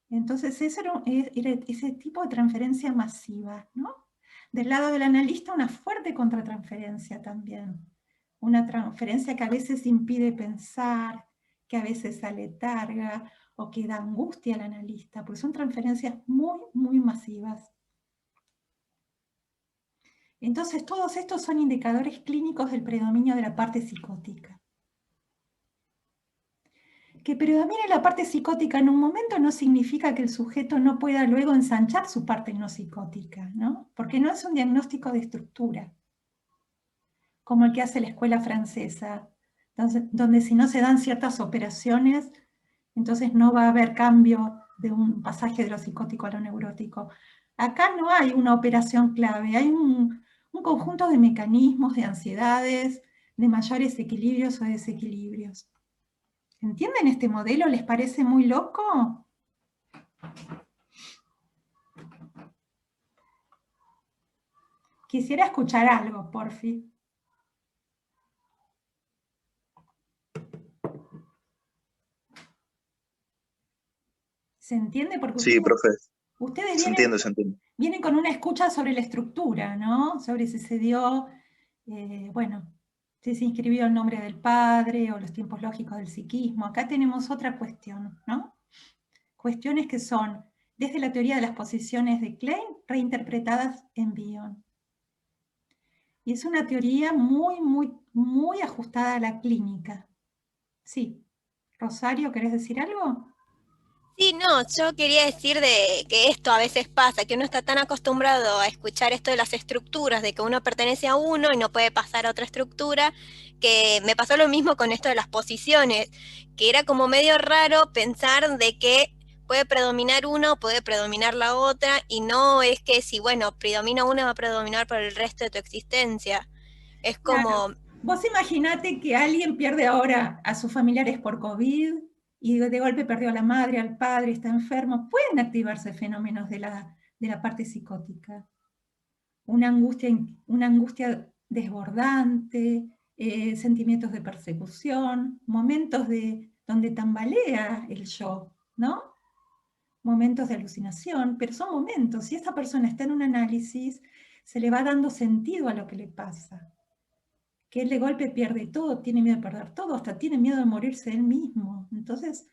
A: Entonces ese era ese tipo de transferencia masiva, ¿no? Del lado del analista una fuerte contratransferencia también. Una transferencia que a veces impide pensar, que a veces aletarga o que da angustia al analista, porque son transferencias muy, muy masivas. Entonces todos estos son indicadores clínicos del predominio de la parte psicótica. Que predomine la parte psicótica en un momento no significa que el sujeto no pueda luego ensanchar su parte no psicótica, ¿no? Porque no es un diagnóstico de estructura, como el que hace la escuela francesa, donde si no se dan ciertas operaciones, entonces no va a haber cambio de un pasaje de lo psicótico a lo neurótico. Acá no hay una operación clave, hay un conjunto de mecanismos, de ansiedades, de mayores equilibrios o desequilibrios. ¿Entienden este modelo? ¿Les parece muy loco? Quisiera escuchar algo, porfi. ¿Se entiende? Porque
E: Sí, profe,
A: ustedes
E: se entiende, se entiende.
A: vienen con una escucha sobre la estructura, ¿no? Sobre si se dio, bueno, si se inscribió el nombre del padre o los tiempos lógicos del psiquismo. Acá tenemos otra cuestión, ¿no? Cuestiones que son, desde la teoría de las posiciones de Klein, reinterpretadas en Bion. Y es una teoría muy, muy, muy ajustada a la clínica. Sí. Rosario, ¿querés decir algo?
F: Sí, no, yo quería decir de que esto a veces pasa, que uno está tan acostumbrado a escuchar esto de las estructuras, de que uno pertenece a uno y no puede pasar a otra estructura, que me pasó lo mismo con esto de las posiciones, que era como medio raro pensar de que puede predominar uno, puede predominar la otra, y no es que si, bueno, predomina una va a predominar por el resto de tu existencia. Es como...
A: Claro. Vos imaginate que alguien pierde ahora a sus familiares por COVID, y de golpe perdió a la madre, al padre, está enfermo, pueden activarse fenómenos de la parte psicótica. Una angustia desbordante, sentimientos de persecución, momentos donde tambalea el yo, ¿no? Momentos de alucinación, pero son momentos. Si esta persona está en un análisis, se le va dando sentido a lo que le pasa. Que él de golpe pierde todo, tiene miedo de perder todo, hasta tiene miedo de morirse él mismo. Entonces,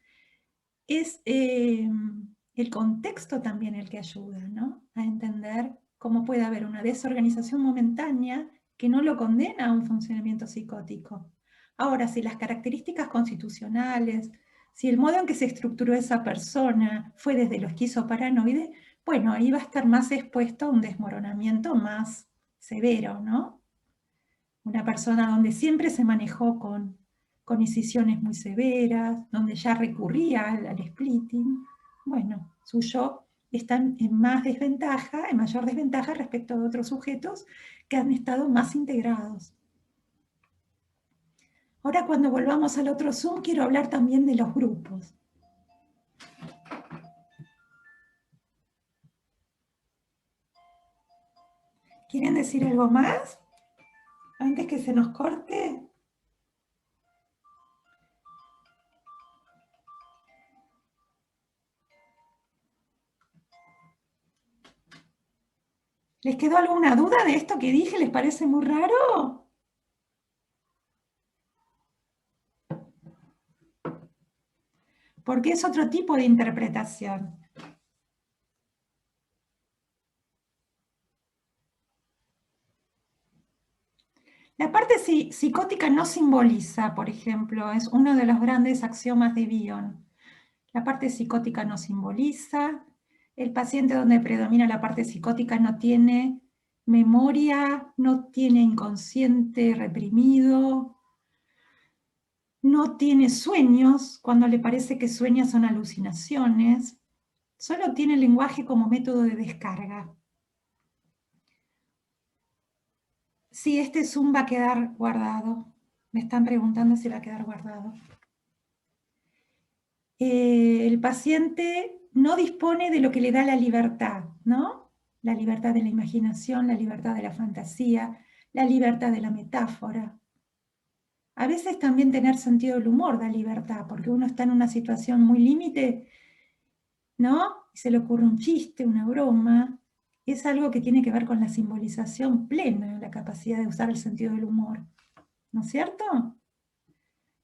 A: es el contexto también el que ayuda, ¿no? A entender cómo puede haber una desorganización momentánea que no lo condena a un funcionamiento psicótico. Ahora, si las características constitucionales, si el modo en que se estructuró esa persona fue desde lo esquizoparanoide, bueno, ahí va a estar más expuesto a un desmoronamiento más severo, ¿no? Una persona donde siempre se manejó con incisiones muy severas, donde ya recurría al splitting, bueno, su yo está en más desventaja, en mayor desventaja respecto de otros sujetos que han estado más integrados. Ahora, cuando volvamos al otro Zoom, quiero hablar también de los grupos. ¿Quieren decir algo más? Antes que se nos corte. ¿Les quedó alguna duda de esto que dije? ¿Les parece muy raro? Porque es otro tipo de interpretación. La parte psicótica no simboliza, por ejemplo, es uno de los grandes axiomas de Bion. La parte psicótica no simboliza. El paciente donde predomina la parte psicótica no tiene memoria, no tiene inconsciente reprimido, no tiene sueños, cuando le parece que sueña son alucinaciones, solo tiene el lenguaje como método de descarga. Sí, este Zoom va a quedar guardado. Me están preguntando si va a quedar guardado. El paciente no dispone de lo que le da la libertad, ¿no? La libertad de la imaginación, la libertad de la fantasía, la libertad de la metáfora. A veces también tener sentido del humor da libertad, porque uno está en una situación muy límite, ¿no? Y se le ocurre un chiste, una broma. Es algo que tiene que ver con la simbolización plena, la capacidad de usar el sentido del humor. ¿No es cierto?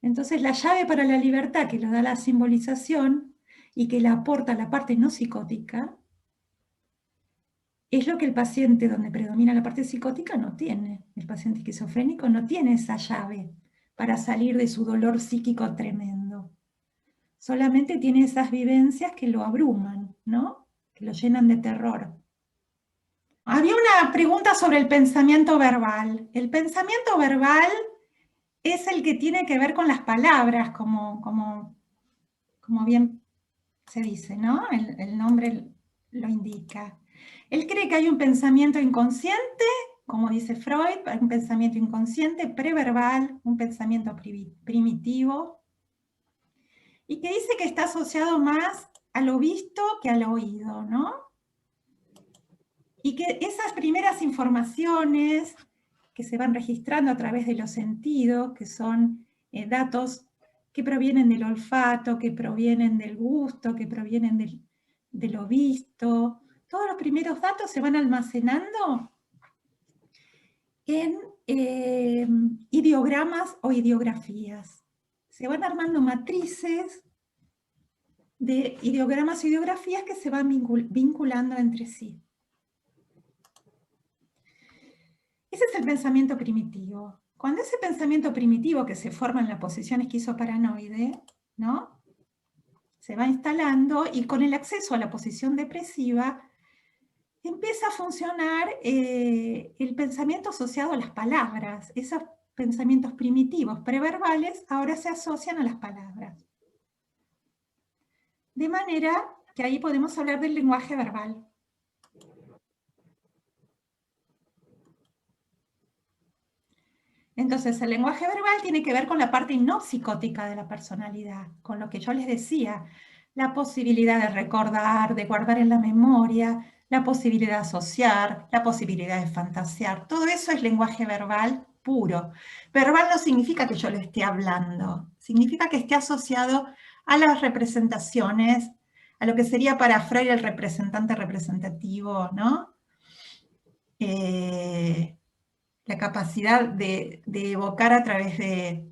A: Entonces la llave para la libertad que lo da la simbolización y que la aporta la parte no psicótica, es lo que el paciente donde predomina la parte psicótica no tiene. El paciente esquizofrénico no tiene esa llave para salir de su dolor psíquico tremendo. Solamente tiene esas vivencias que lo abruman, ¿no? Que lo llenan de terror. Había una pregunta sobre el pensamiento verbal. El pensamiento verbal es el que tiene que ver con las palabras, como bien se dice, ¿no? El nombre lo indica. Él cree que hay un pensamiento inconsciente, como dice Freud, un pensamiento inconsciente, preverbal, un pensamiento primitivo, y que dice que está asociado más a lo visto que a lo oído, ¿no? Y que esas primeras informaciones que se van registrando a través de los sentidos, que son datos que provienen del olfato, que provienen del gusto, que provienen de lo visto. Todos los primeros datos se van almacenando en ideogramas o ideografías. Se van armando matrices de ideogramas y ideografías que se van vinculando entre sí. Ese es el pensamiento primitivo. Cuando ese pensamiento primitivo que se forma en la posición esquizoparanoide, ¿no?, se va instalando y con el acceso a la posición depresiva empieza a funcionar el pensamiento asociado a las palabras. Esos pensamientos primitivos preverbales ahora se asocian a las palabras. De manera que ahí podemos hablar del lenguaje verbal. Entonces, el lenguaje verbal tiene que ver con la parte no psicótica de la personalidad, con lo que yo les decía, la posibilidad de recordar, de guardar en la memoria, la posibilidad de asociar, la posibilidad de fantasear. Todo eso es lenguaje verbal puro. Verbal no significa que yo lo esté hablando, significa que esté asociado a las representaciones, a lo que sería para Freud el representante representativo, ¿no? La capacidad de evocar a través de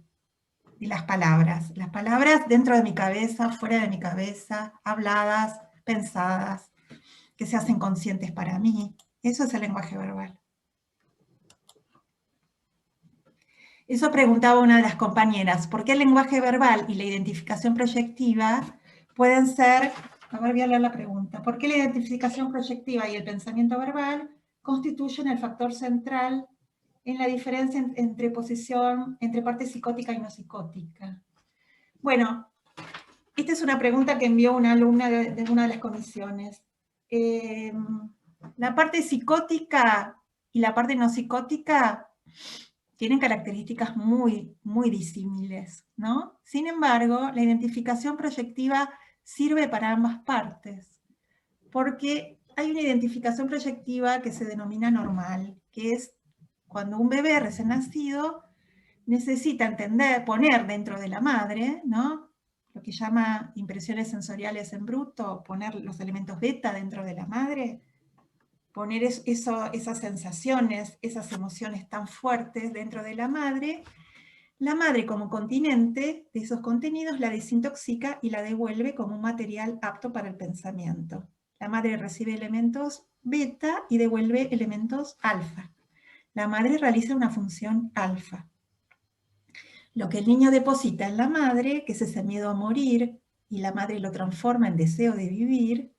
A: las palabras. Las palabras dentro de mi cabeza, fuera de mi cabeza, habladas, pensadas, que se hacen conscientes para mí. Eso es el lenguaje verbal. Eso preguntaba una de las compañeras, ¿por qué el lenguaje verbal y la identificación proyectiva pueden ser, a ver, voy a leer la pregunta, ¿por qué la identificación proyectiva y el pensamiento verbal constituyen el factor central en la diferencia entre posición, entre parte psicótica y no psicótica? Bueno, esta es una pregunta que envió una alumna de una de las comisiones. La parte psicótica y la parte no psicótica tienen características muy, muy disímiles, ¿no? Sin embargo, la identificación proyectiva sirve para ambas partes, porque hay una identificación proyectiva que se denomina normal, que es cuando un bebé recién nacido necesita entender, poner dentro de la madre, ¿no?, lo que llama impresiones sensoriales en bruto, poner los elementos beta dentro de la madre, poner esas sensaciones, esas emociones tan fuertes dentro de la madre como continente de esos contenidos la desintoxica y la devuelve como un material apto para el pensamiento. La madre recibe elementos beta y devuelve elementos alfa. La madre realiza una función alfa. Lo que el niño deposita en la madre, que es ese miedo a morir, y la madre lo transforma en deseo de vivir.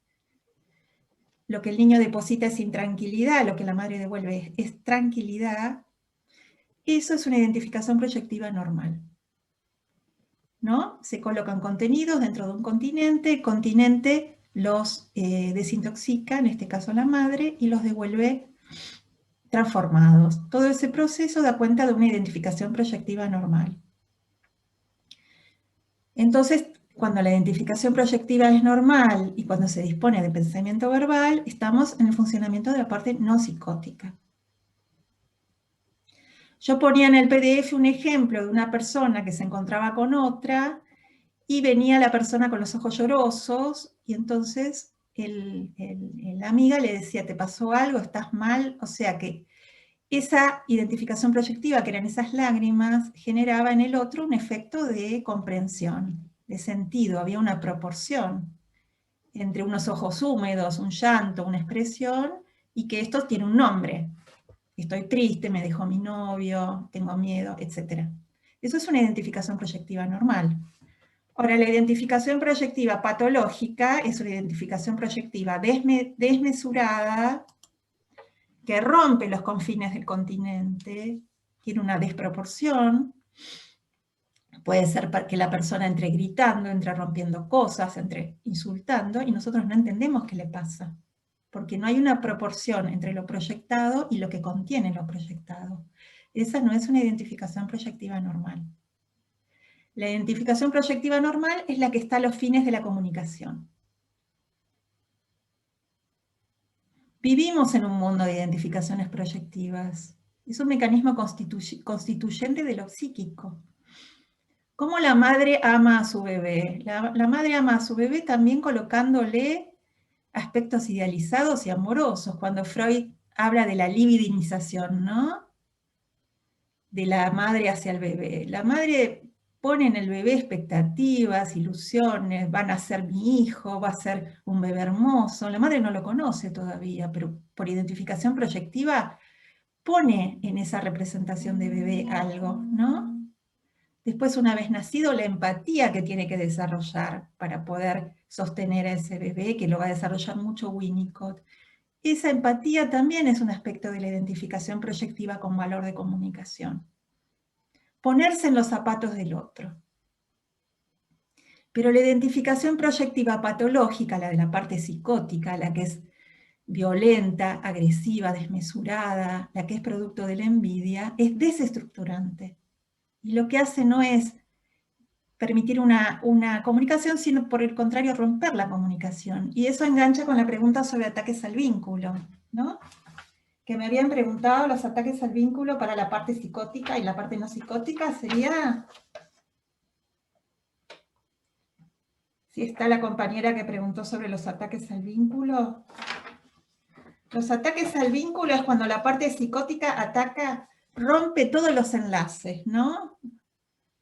A: Lo que el niño deposita es intranquilidad, lo que la madre devuelve es tranquilidad. Eso es una identificación proyectiva normal, ¿no? Se colocan contenidos dentro de un continente, el continente los desintoxica, en este caso la madre, y los devuelve transformados. Todo ese proceso da cuenta de una identificación proyectiva normal. Entonces, cuando la identificación proyectiva es normal y cuando se dispone de pensamiento verbal, estamos en el funcionamiento de la parte no psicótica. Yo ponía en el PDF un ejemplo de una persona que se encontraba con otra y venía la persona con los ojos llorosos y entonces la amiga le decía, ¿te pasó algo? ¿Estás mal? O sea que esa identificación proyectiva, que eran esas lágrimas, generaba en el otro un efecto de comprensión, de sentido, había una proporción entre unos ojos húmedos, un llanto, una expresión, y que esto tiene un nombre. Estoy triste, me dejó mi novio, tengo miedo, etc. Eso es una identificación proyectiva normal. Ahora, la identificación proyectiva patológica es una identificación proyectiva desmesurada, que rompe los confines del continente, tiene una desproporción, puede ser que la persona entre gritando, entre rompiendo cosas, entre insultando, y nosotros no entendemos qué le pasa, porque no hay una proporción entre lo proyectado y lo que contiene lo proyectado. Esa no es una identificación proyectiva normal. La identificación proyectiva normal es la que está a los fines de la comunicación. Vivimos en un mundo de identificaciones proyectivas. Es un mecanismo constituyente de lo psíquico. ¿Cómo la madre ama a su bebé? La madre ama a su bebé también colocándole aspectos idealizados y amorosos, cuando Freud habla de la libidinización, ¿no? De la madre hacia el bebé. La madre pone en el bebé expectativas, ilusiones, van a ser mi hijo, va a ser un bebé hermoso. La madre no lo conoce todavía, pero por identificación proyectiva pone en esa representación de bebé algo, ¿no? Después, una vez nacido, la empatía que tiene que desarrollar para poder sostener a ese bebé, que lo va a desarrollar mucho Winnicott. Esa empatía también es un aspecto de la identificación proyectiva con valor de comunicación. Ponerse en los zapatos del otro. Pero la identificación proyectiva patológica, la de la parte psicótica, la que es violenta, agresiva, desmesurada, la que es producto de la envidia, es desestructurante. Y lo que hace no es permitir una comunicación, sino por el contrario romper la comunicación. Y eso engancha con la pregunta sobre ataques al vínculo, ¿no? Que me habían preguntado los ataques al vínculo para la parte psicótica y la parte no psicótica sería... Si está la compañera que preguntó sobre los ataques al vínculo. Los ataques al vínculo es cuando la parte psicótica ataca, rompe todos los enlaces, ¿no?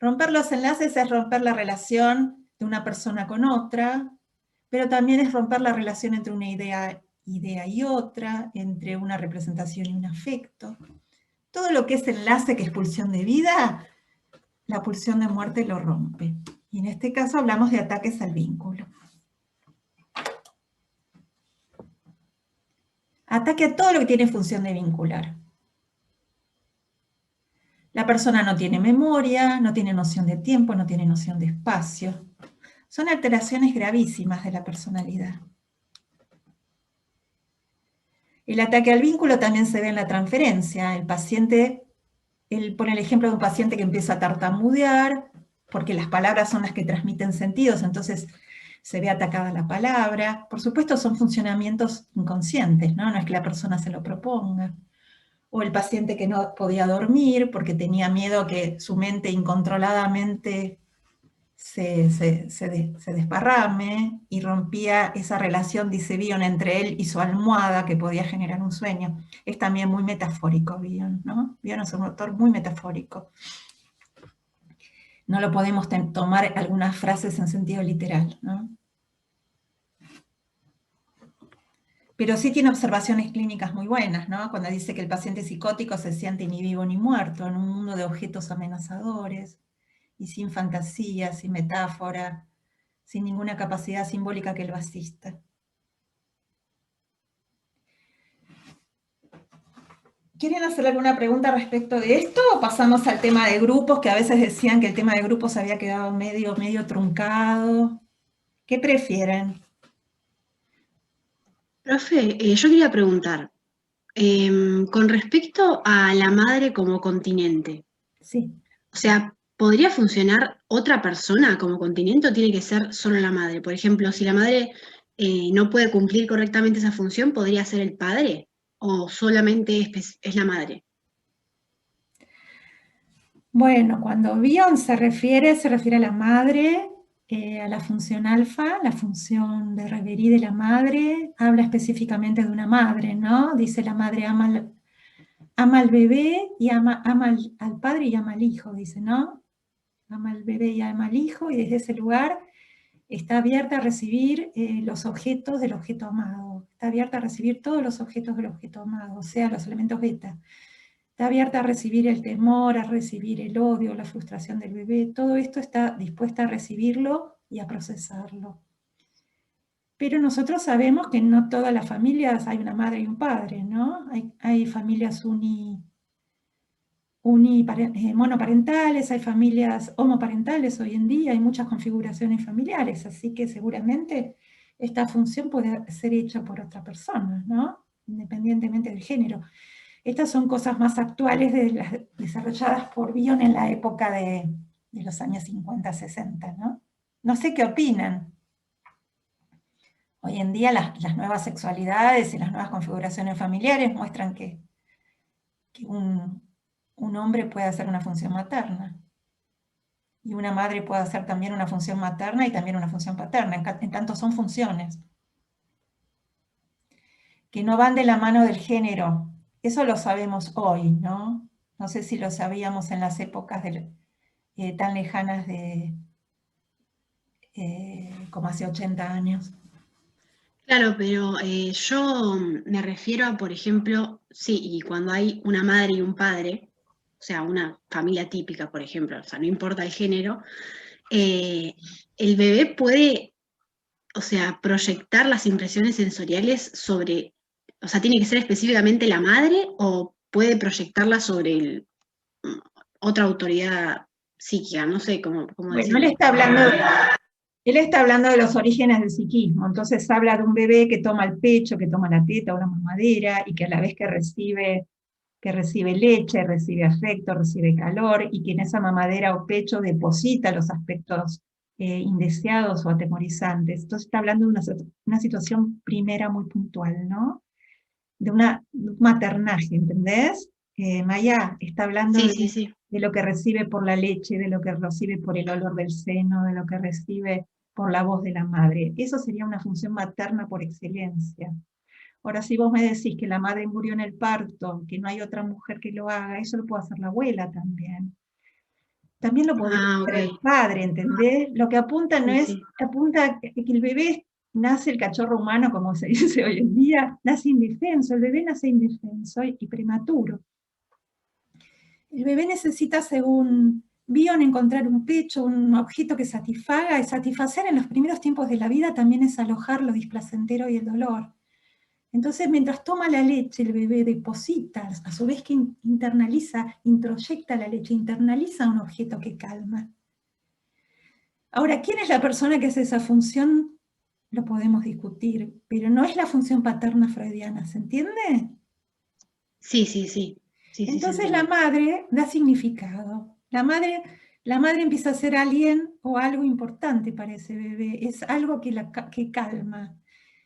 A: Romper los enlaces es romper la relación de una persona con otra, pero también es romper la relación entre una idea y otra, entre una representación y un afecto. Todo lo que es enlace, que es pulsión de vida, la pulsión de muerte lo rompe. Y en este caso hablamos de ataques al vínculo. Ataque a todo lo que tiene función de vincular. La persona no tiene memoria, no tiene noción de tiempo, no tiene noción de espacio. Son alteraciones gravísimas de la personalidad. El ataque al vínculo también se ve en la transferencia. El paciente, él pone el ejemplo de un paciente que empieza a tartamudear, porque las palabras son las que transmiten sentidos, entonces se ve atacada la palabra. Por supuesto son funcionamientos inconscientes, ¿no? No es que la persona se lo proponga. O el paciente que no podía dormir porque tenía miedo que su mente incontroladamente se desparrame y rompía esa relación, dice Bion, entre él y su almohada que podía generar un sueño. Es también muy metafórico Bion, ¿no? Bion es un autor muy metafórico. No lo podemos tomar algunas frases en sentido literal, ¿no? Pero sí tiene observaciones clínicas muy buenas, ¿no? Cuando dice que el paciente psicótico se siente ni vivo ni muerto, en un mundo de objetos amenazadores, y sin fantasía, sin metáfora, sin ninguna capacidad simbólica que lo asista. ¿Quieren hacer alguna pregunta respecto de esto o pasamos al tema de grupos, que a veces decían que el tema de grupos había quedado medio truncado? ¿Qué prefieren?
G: Profe, yo quería preguntar, con respecto a la madre como continente,
A: Sí.
G: o sea, ¿podría funcionar otra persona como continente o tiene que ser solo la madre? Por ejemplo, si la madre no puede cumplir correctamente esa función, ¿podría ser el padre o solamente es la madre?
A: Bueno, cuando Bion se refiere a la madre, a la función alfa, la función de Reverie de la madre, habla específicamente de una madre, ¿no? Dice la madre ama al bebé y ama al padre y ama al hijo, dice, ¿no? Ama al bebé y ama al hijo, y desde ese lugar está abierta a recibir los objetos del objeto amado, está abierta a recibir todos los objetos del objeto amado, o sea, los elementos beta. Está abierta a recibir el temor, a recibir el odio, la frustración del bebé, todo esto está dispuesta a recibirlo y a procesarlo. Pero nosotros sabemos que no todas las familias hay una madre y un padre, ¿no? Hay familias monoparentales, hay familias homoparentales hoy en día, hay muchas configuraciones familiares, así que seguramente esta función puede ser hecha por otra persona, ¿no? Independientemente del género. Estas son cosas más actuales de las desarrolladas por Bion en la época de los años 50, 60, ¿no? No sé qué opinan. Hoy en día las nuevas sexualidades y las nuevas configuraciones familiares muestran que un hombre puede hacer una función materna. Y una madre puede hacer también una función materna y también una función paterna, en tanto son funciones que no van de la mano del género. Eso lo sabemos hoy, ¿no? No sé si lo sabíamos en las épocas tan lejanas como hace 80 años.
G: Claro, pero yo me refiero a, por ejemplo, sí, y cuando hay una madre y un padre, o sea, una familia típica, por ejemplo, o sea, no importa el género, el bebé puede, o sea, proyectar las impresiones sensoriales sobre, o sea, ¿tiene que ser específicamente la madre o puede proyectarlas sobre otra autoridad psíquica? No sé cómo
A: Bueno,
G: decirlo.
A: él está hablando de los orígenes del psiquismo, entonces habla de un bebé que toma el pecho, que toma la teta o la mamadera, y que a la vez que recibe leche, recibe afecto, recibe calor, y que en esa mamadera o pecho deposita los aspectos indeseados o atemorizantes. Entonces está hablando de una situación primera muy puntual, ¿no? De un maternaje, ¿entendés? Maya está hablando
G: Sí.
A: de lo que recibe por la leche, de lo que recibe por el olor del seno, de lo que recibe por la voz de la madre. Eso sería una función materna por excelencia. Ahora, si vos me decís que la madre murió en el parto, que no hay otra mujer que lo haga, eso lo puede hacer la abuela también. También lo podría hacer el padre, ¿entendés? Lo que apunta no es, apunta que el bebé nace, el cachorro humano, como se dice hoy en día, nace indefenso, el bebé nace indefenso y prematuro. El bebé necesita, según Bion, encontrar un pecho, un objeto que satisfaga, y satisfacer en los primeros tiempos de la vida también es alojar lo displacentero y el dolor. Entonces, mientras toma la leche, el bebé deposita, a su vez que internaliza, introyecta la leche, internaliza un objeto que calma. Ahora, ¿quién es la persona que hace esa función? Lo podemos discutir, pero no es la función paterna freudiana, ¿se entiende?
G: Sí.
A: Entonces la madre da significado. La madre empieza a ser alguien o algo importante para ese bebé, es algo que calma.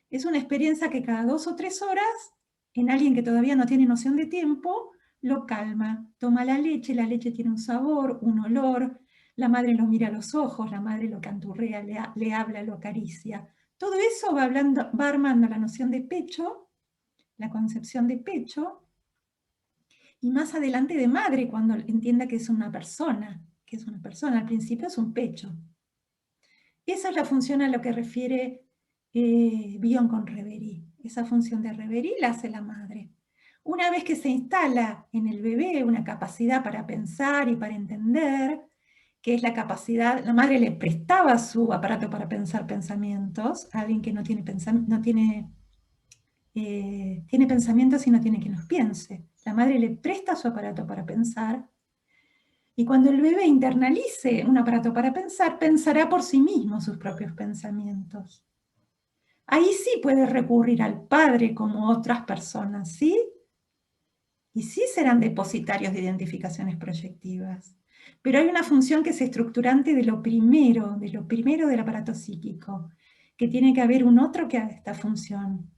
A: Es una experiencia que cada 2 o 3 horas, en alguien que todavía no tiene noción de tiempo, lo calma. Toma la leche tiene un sabor, un olor, la madre lo mira a los ojos, la madre lo canturrea, le habla, lo acaricia. Todo eso va armando la noción de pecho, la concepción de pecho, y más adelante de madre, cuando entienda que es una persona, al principio es un pecho. Esa es la función a lo que refiere Bion con Reverie. Esa función de Reverie la hace la madre. Una vez que se instala en el bebé una capacidad para pensar y para entender, que es la capacidad, la madre le prestaba su aparato para pensar pensamientos a alguien que tiene pensamientos y no tiene quien los piense. La madre le presta su aparato para pensar, y cuando el bebé internalice un aparato para pensar, pensará por sí mismo sus propios pensamientos. Ahí sí puede recurrir al padre como otras personas, ¿sí? Y sí serán depositarios de identificaciones proyectivas. Pero hay una función que es estructurante de lo primero del aparato psíquico, que tiene que haber un otro que haga esta función.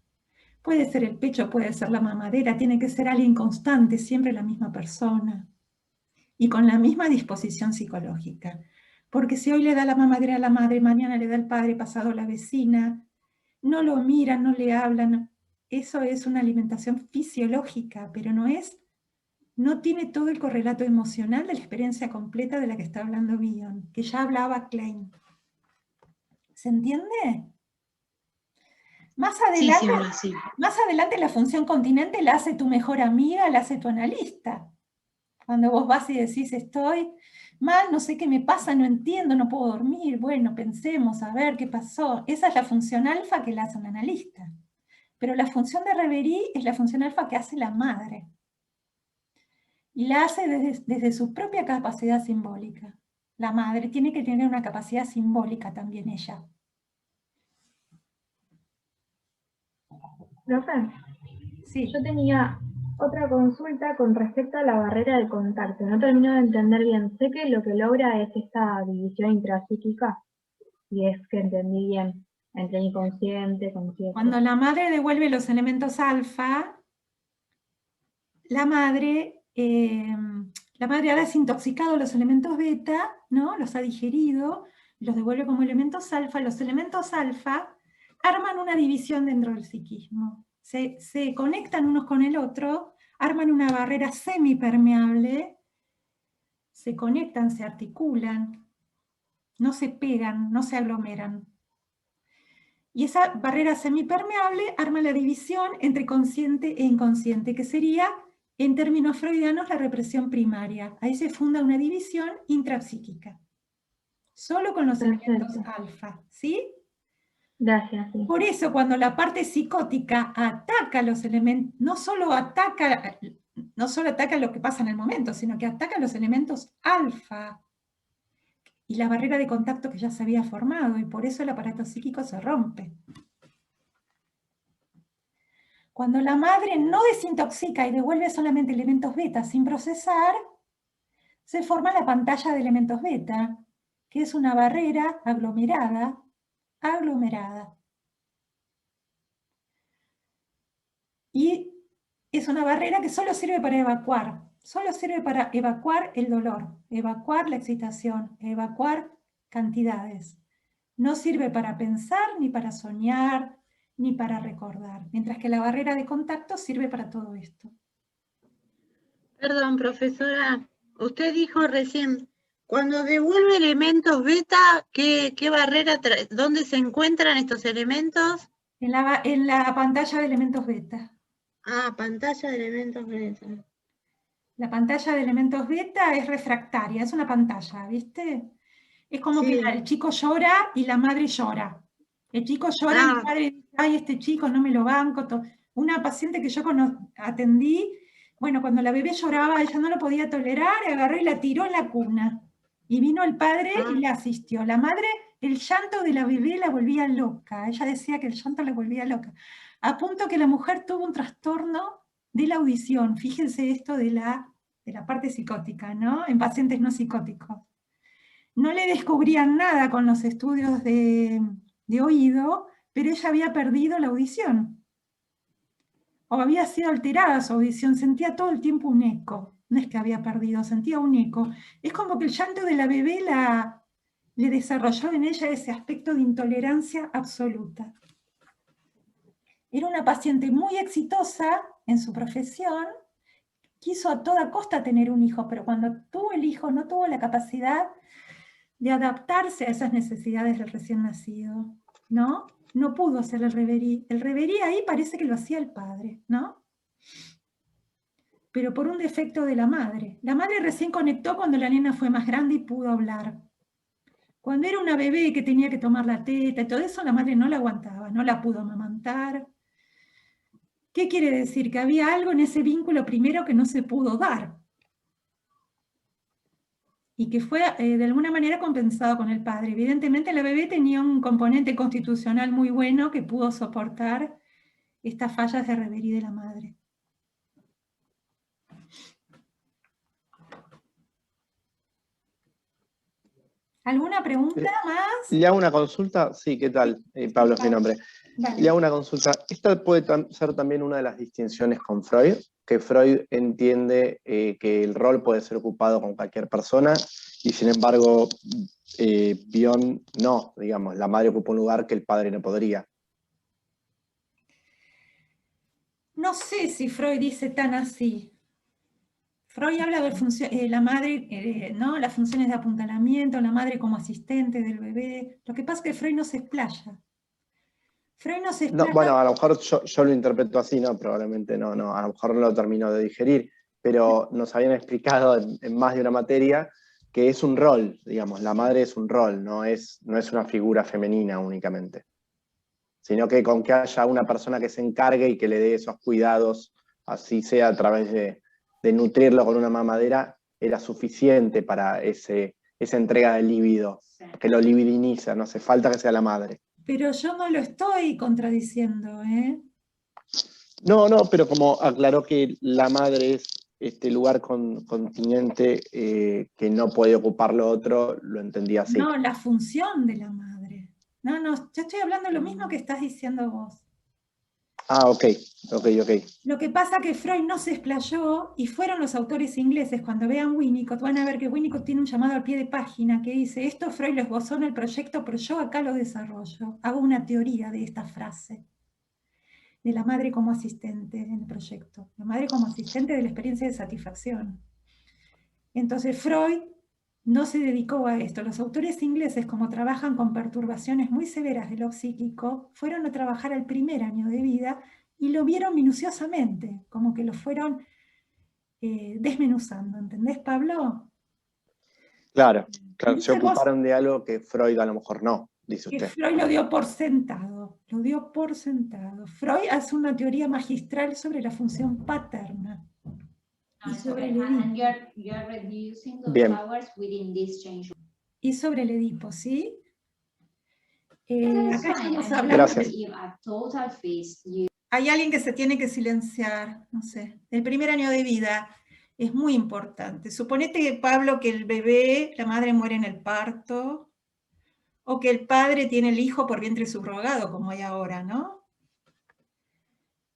A: Puede ser el pecho, puede ser la mamadera, tiene que ser alguien constante, siempre la misma persona. Y con la misma disposición psicológica. Porque si hoy le da la mamadera a la madre, mañana le da el padre, pasado la vecina, no lo miran, no le hablan, eso es una alimentación fisiológica, pero no tiene todo el correlato emocional de la experiencia completa de la que está hablando Bion, que ya hablaba Klein. ¿Se entiende? Más adelante la función continente la hace tu mejor amiga, la hace tu analista. Cuando vos vas y decís, estoy mal, no sé qué me pasa, no entiendo, no puedo dormir, bueno, pensemos, a ver qué pasó. Esa es la función alfa que la hace un analista. Pero la función de Reverie es la función alfa que hace la madre. Y la hace desde su propia capacidad simbólica. La madre tiene que tener una capacidad simbólica también ella.
H: Profe,
A: Sí.
H: yo tenía otra consulta con respecto a la barrera de contacto. No termino de entender bien. Sé que lo que logra es esta división intrapsíquica, y es que entendí bien, entre inconsciente, consciente.
A: Cuando la madre devuelve los elementos alfa, la madre La madre ha desintoxicado los elementos beta, ¿no? Los ha digerido, los devuelve como elementos alfa. Los elementos alfa arman una división dentro del psiquismo. Se conectan unos con el otro, arman una barrera semipermeable, se conectan, se articulan, no se pegan, no se aglomeran. Y esa barrera semipermeable arma la división entre consciente e inconsciente, que sería, en términos freudianos, la represión primaria. Ahí se funda una división intrapsíquica, solo con los elementos alfa, ¿sí?
H: Gracias, sí.
A: Por eso, cuando la parte psicótica ataca los elementos, no solo ataca lo que pasa en el momento, sino que ataca los elementos alfa y la barrera de contacto que ya se había formado, y por eso el aparato psíquico se rompe. Cuando la madre no desintoxica y devuelve solamente elementos beta sin procesar, se forma la pantalla de elementos beta, que es una barrera aglomerada. Y es una barrera que solo sirve para evacuar. Solo sirve para evacuar el dolor, evacuar la excitación, evacuar cantidades. No sirve para pensar, ni para soñar, ni para recordar. Mientras que la barrera de contacto sirve para todo esto.
D: Perdón, profesora, usted dijo recién, cuando devuelve elementos beta, ¿qué barrera trae? ¿Dónde se encuentran estos elementos?
A: En la pantalla de elementos beta.
D: Ah, pantalla de elementos beta.
A: La pantalla de elementos beta es refractaria, es una pantalla, ¿viste? Es como
D: Sí.
A: que el chico llora y la madre llora. El chico llora y la madre dice, ay, este chico no me lo banco. Una paciente que yo atendí, bueno, cuando la bebé lloraba, ella no lo podía tolerar, agarró y la tiró en la cuna. Y vino el padre y la asistió. La madre, el llanto de la bebé la volvía loca. Ella decía que el llanto la volvía loca. A punto que la mujer tuvo un trastorno de la audición. Fíjense esto de la parte psicótica, ¿no? En pacientes no psicóticos. No le descubrían nada con los estudios de oído, pero ella había perdido la audición. O había sido alterada su audición, sentía todo el tiempo un eco. No es que había perdido, sentía un eco. Es como que el llanto de la bebé le desarrolló en ella ese aspecto de intolerancia absoluta. Era una paciente muy exitosa en su profesión, quiso a toda costa tener un hijo, pero cuando tuvo el hijo no tuvo la capacidad de adaptarse a esas necesidades del recién nacido, ¿no? No pudo hacer el reverí. El reverí ahí parece que lo hacía el padre, ¿no? Pero por un defecto de la madre. La madre recién conectó cuando la nena fue más grande y pudo hablar. Cuando era una bebé que tenía que tomar la teta y todo eso, la madre no la aguantaba, no la pudo amamantar. ¿Qué quiere decir? Que había algo en ese vínculo primero que no se pudo dar. Y que fue de alguna manera compensado con el padre. Evidentemente la bebé tenía un componente constitucional muy bueno que pudo soportar estas fallas de reverí de la madre. ¿Alguna pregunta más?
I: Le hago una consulta, sí, ¿qué tal? Pablo es mi nombre.
A: Dale.
I: Le hago una consulta. Esta puede ser también una de las distinciones con Freud, que Freud entiende que el rol puede ser ocupado con cualquier persona, y sin embargo, Bion no, digamos, la madre ocupa un lugar que el padre no podría.
A: No sé si Freud dice tan así. Freud habla de la madre, ¿no? Las funciones de apuntalamiento, la madre como asistente del bebé. Lo que pasa es que Freud no se explaya. Freud no se explaya.
I: No, bueno, a lo mejor yo lo interpreto así, no, probablemente no, a lo mejor no lo termino de digerir, pero nos habían explicado en más de una materia que es un rol, digamos, la madre es un rol, no es una figura femenina únicamente, sino que con que haya una persona que se encargue y que le dé esos cuidados, así sea a través de nutrirlo con una mamadera, era suficiente para esa entrega de líbido, que lo libidiniza, no hace falta que sea la madre.
A: Pero yo no lo estoy contradiciendo, ¿eh?
I: No, pero como aclaró que la madre es este lugar continente que no puede ocupar lo otro, lo entendí así.
A: No, la función de la madre. No, yo estoy hablando de lo mismo que estás diciendo vos.
I: Ah, ok.
A: Lo que pasa que Freud no se explayó y fueron los autores ingleses, cuando vean Winnicott, van a ver que Winnicott tiene un llamado al pie de página que dice, esto Freud lo esbozó en el proyecto, pero yo acá lo desarrollo. Hago una teoría de esta frase, de la madre como asistente en el proyecto. La madre como asistente de la experiencia de satisfacción. Entonces Freud no se dedicó a esto. Los autores ingleses, como trabajan con perturbaciones muy severas de lo psíquico, fueron a trabajar al primer año de vida y lo vieron minuciosamente, como que lo fueron desmenuzando. ¿Entendés, Pablo?
I: Claro,
A: Entonces
I: se ocuparon de algo que Freud a lo mejor no, dice
A: que
I: usted.
A: Freud lo dio por sentado, Freud hace una teoría magistral sobre la función paterna. Y sobre el Edipo.
I: Bien.
A: Y sobre el Edipo, ¿sí? Acá estamos hablando.
I: Gracias.
A: Hay alguien que se tiene que silenciar, no sé. El primer año de vida es muy importante. Suponete, Pablo, que el bebé, la madre muere en el parto, o que el padre tiene el hijo por vientre subrogado, como hay ahora, ¿no?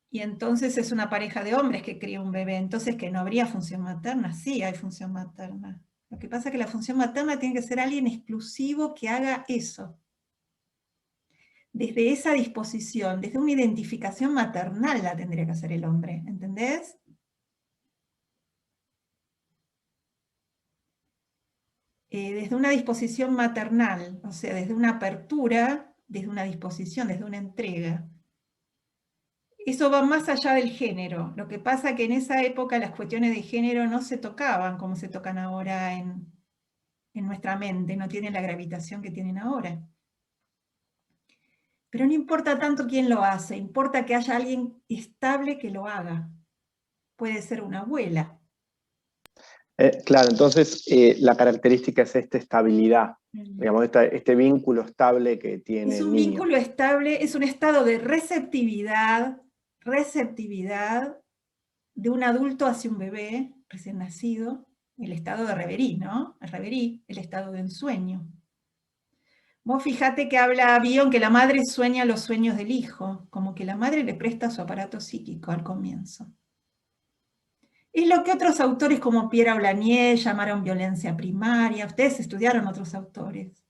A: Y entonces es una pareja de hombres que cría un bebé, entonces que no habría función materna. Sí hay función materna. Lo que pasa es que la función materna tiene que ser alguien exclusivo que haga eso. Desde esa disposición, desde una identificación maternal la tendría que hacer el hombre, ¿entendés? Desde una disposición maternal, o sea, desde una apertura, desde una disposición, desde una entrega. Eso va más allá del género. Lo que pasa es que en esa época las cuestiones de género no se tocaban como se tocan ahora en nuestra mente, no tienen la gravitación que tienen ahora. Pero no importa tanto quién lo hace, importa que haya alguien estable que lo haga. Puede ser una abuela.
I: Claro, entonces la característica es esta estabilidad, digamos, este vínculo estable que tiene
A: Es
I: el
A: un
I: niño.
A: vínculo estable, es un estado de receptividad de un adulto hacia un bebé recién nacido, el estado de reverie, ¿no? El reverie, el estado de ensueño. Vos fijate que habla Bion que la madre sueña los sueños del hijo, como que la madre le presta su aparato psíquico al comienzo. Es lo que otros autores como Pierre Aulagnier llamaron violencia primaria. Ustedes estudiaron otros autores.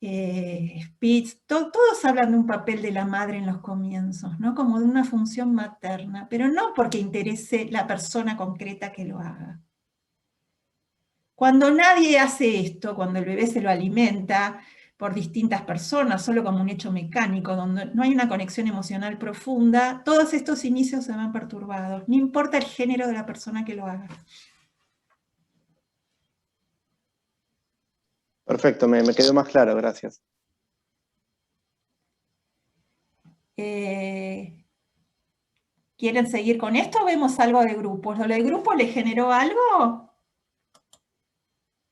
A: Spitz, todos hablan de un papel de la madre en los comienzos, ¿no? Como de una función materna, pero no porque interese la persona concreta que lo haga. Cuando nadie hace esto, cuando el bebé se lo alimenta por distintas personas, solo como un hecho mecánico, donde no hay una conexión emocional profunda, todos estos inicios se van perturbados, no importa el género de la persona que lo haga.
I: Perfecto, me quedó más claro, gracias.
A: ¿Quieren seguir con esto o vemos algo de grupos? ¿Lo del grupo le generó algo?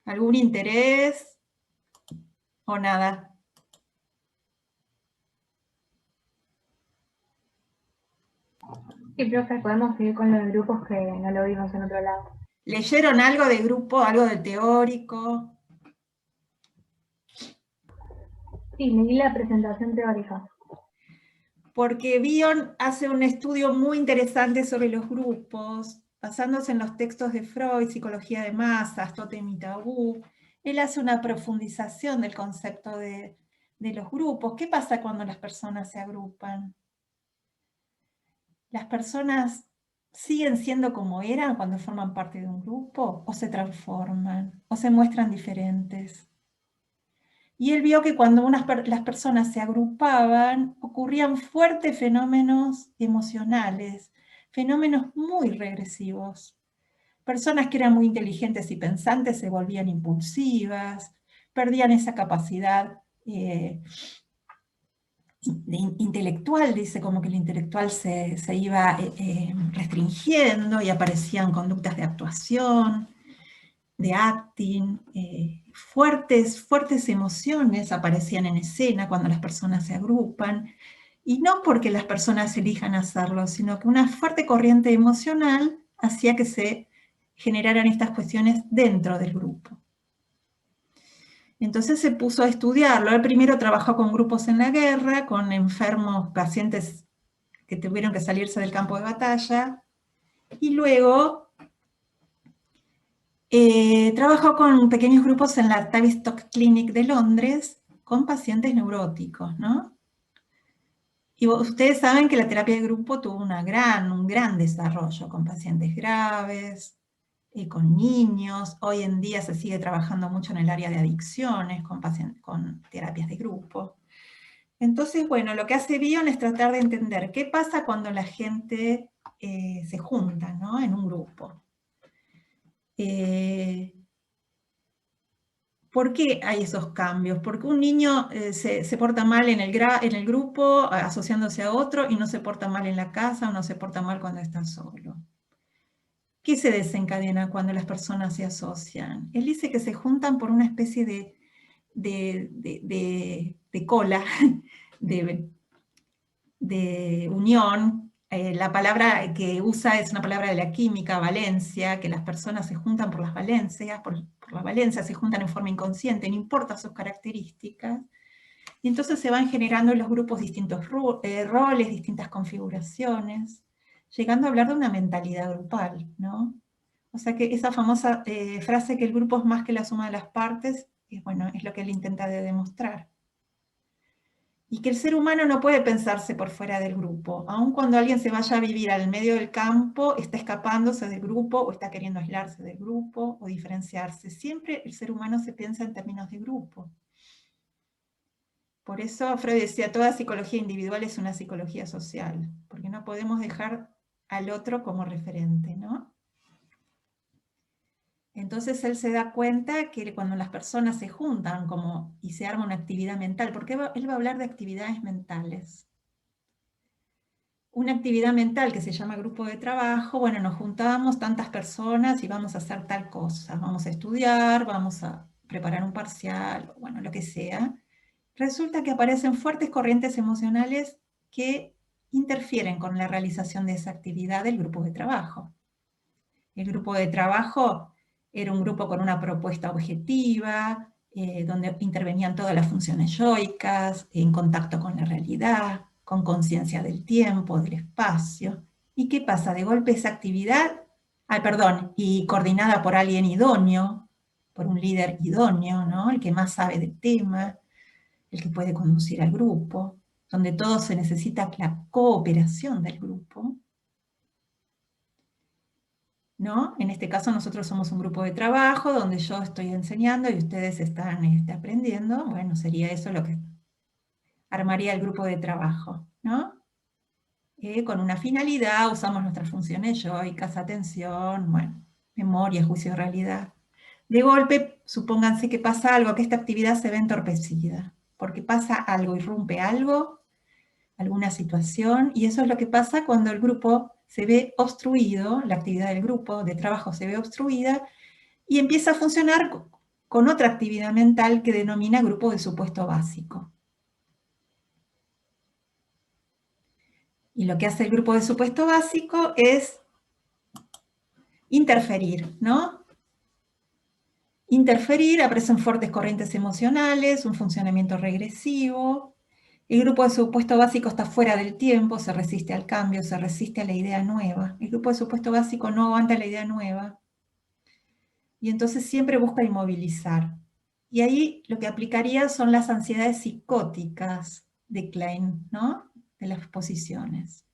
A: ¿Algún interés? ¿O nada?
H: Sí, profe, podemos seguir con los grupos que no lo vimos en otro lado.
A: ¿Leyeron algo de grupo, algo de teórico?
H: Sí, leí la presentación teórica.
A: Porque Bion hace un estudio muy interesante sobre los grupos, basándose en los textos de Freud, Psicología de Masas, Tótem y Tabú. Él hace una profundización del concepto de los grupos. ¿Qué pasa cuando las personas se agrupan? ¿Las personas siguen siendo como eran cuando forman parte de un grupo? ¿O se transforman? ¿O se muestran diferentes? Y él vio que cuando las personas se agrupaban, ocurrían fuertes fenómenos emocionales, fenómenos muy regresivos. Personas que eran muy inteligentes y pensantes se volvían impulsivas, perdían esa capacidad intelectual, dice como que el intelectual se iba restringiendo y aparecían conductas de actuación, de acting, fuertes emociones aparecían en escena cuando las personas se agrupan, y no porque las personas elijan hacerlo, sino que una fuerte corriente emocional hacía que se generaran estas cuestiones dentro del grupo. Entonces se puso a estudiarlo. Él primero trabajó con grupos en la guerra, con enfermos, pacientes que tuvieron que salirse del campo de batalla, y luego trabajó con pequeños grupos en la Tavistock Clinic de Londres con pacientes neuróticos, ¿no? Y ustedes saben que la terapia de grupo tuvo un gran desarrollo con pacientes graves, con niños. Hoy en día se sigue trabajando mucho en el área de adicciones con terapias de grupo. Entonces, bueno, lo que hace Bion es tratar de entender qué pasa cuando la gente se junta, ¿no? En un grupo. ¿Por qué hay esos cambios? Porque un niño se porta mal en el grupo, asociándose a otro, y no se porta mal en la casa, o no se porta mal cuando está solo. ¿Qué se desencadena cuando las personas se asocian? Él dice que se juntan por una especie de cola, de unión. La palabra que usa es una palabra de la química, valencia, que las personas se juntan por las valencias, se juntan en forma inconsciente, no importa sus características, y entonces se van generando en los grupos distintos roles, distintas configuraciones, llegando a hablar de una mentalidad grupal, ¿no? O sea que esa famosa frase que el grupo es más que la suma de las partes, bueno, es lo que él intenta demostrar. Y que el ser humano no puede pensarse por fuera del grupo. Aun cuando alguien se vaya a vivir al medio del campo, está escapándose del grupo, o está queriendo aislarse del grupo, o diferenciarse. Siempre el ser humano se piensa en términos de grupo. Por eso Freud decía, toda psicología individual es una psicología social, porque no podemos dejar al otro como referente, ¿no? Entonces él se da cuenta que cuando las personas se juntan y se arma una actividad mental, porque él va a hablar de actividades mentales. Una actividad mental que se llama grupo de trabajo, bueno, nos juntamos tantas personas y vamos a hacer tal cosa, vamos a estudiar, vamos a preparar un parcial, bueno, lo que sea. Resulta que aparecen fuertes corrientes emocionales que interfieren con la realización de esa actividad del grupo de trabajo. El grupo de trabajo era un grupo con una propuesta objetiva, donde intervenían todas las funciones yoicas, en contacto con la realidad, con conciencia del tiempo, del espacio. ¿Y qué pasa? De golpe esa actividad, y coordinada por alguien idóneo, por un líder idóneo, ¿no? El que más sabe del tema, el que puede conducir al grupo, donde todo se necesita la cooperación del grupo, ¿no? En este caso nosotros somos un grupo de trabajo donde yo estoy enseñando y ustedes están aprendiendo. Bueno, sería eso lo que armaría el grupo de trabajo, ¿no? Con una finalidad, usamos nuestras funciones yoicas, atención, bueno, memoria, juicio de realidad. De golpe, supónganse que pasa algo, que esta actividad se ve entorpecida, porque pasa algo, irrumpe algo, alguna situación, y eso es lo que pasa cuando el grupo se ve obstruido, la actividad del grupo de trabajo se ve obstruida, y empieza a funcionar con otra actividad mental que denomina grupo de supuesto básico. Y lo que hace el grupo de supuesto básico es interferir, ¿no? Interferir, aparecen fuertes corrientes emocionales, un funcionamiento regresivo. El grupo de supuesto básico está fuera del tiempo, se resiste al cambio, se resiste a la idea nueva. El grupo de supuesto básico no aguanta la idea nueva. Y entonces siempre busca inmovilizar. Y ahí lo que aplicaría son las ansiedades psicóticas de Klein, ¿no? De las posiciones.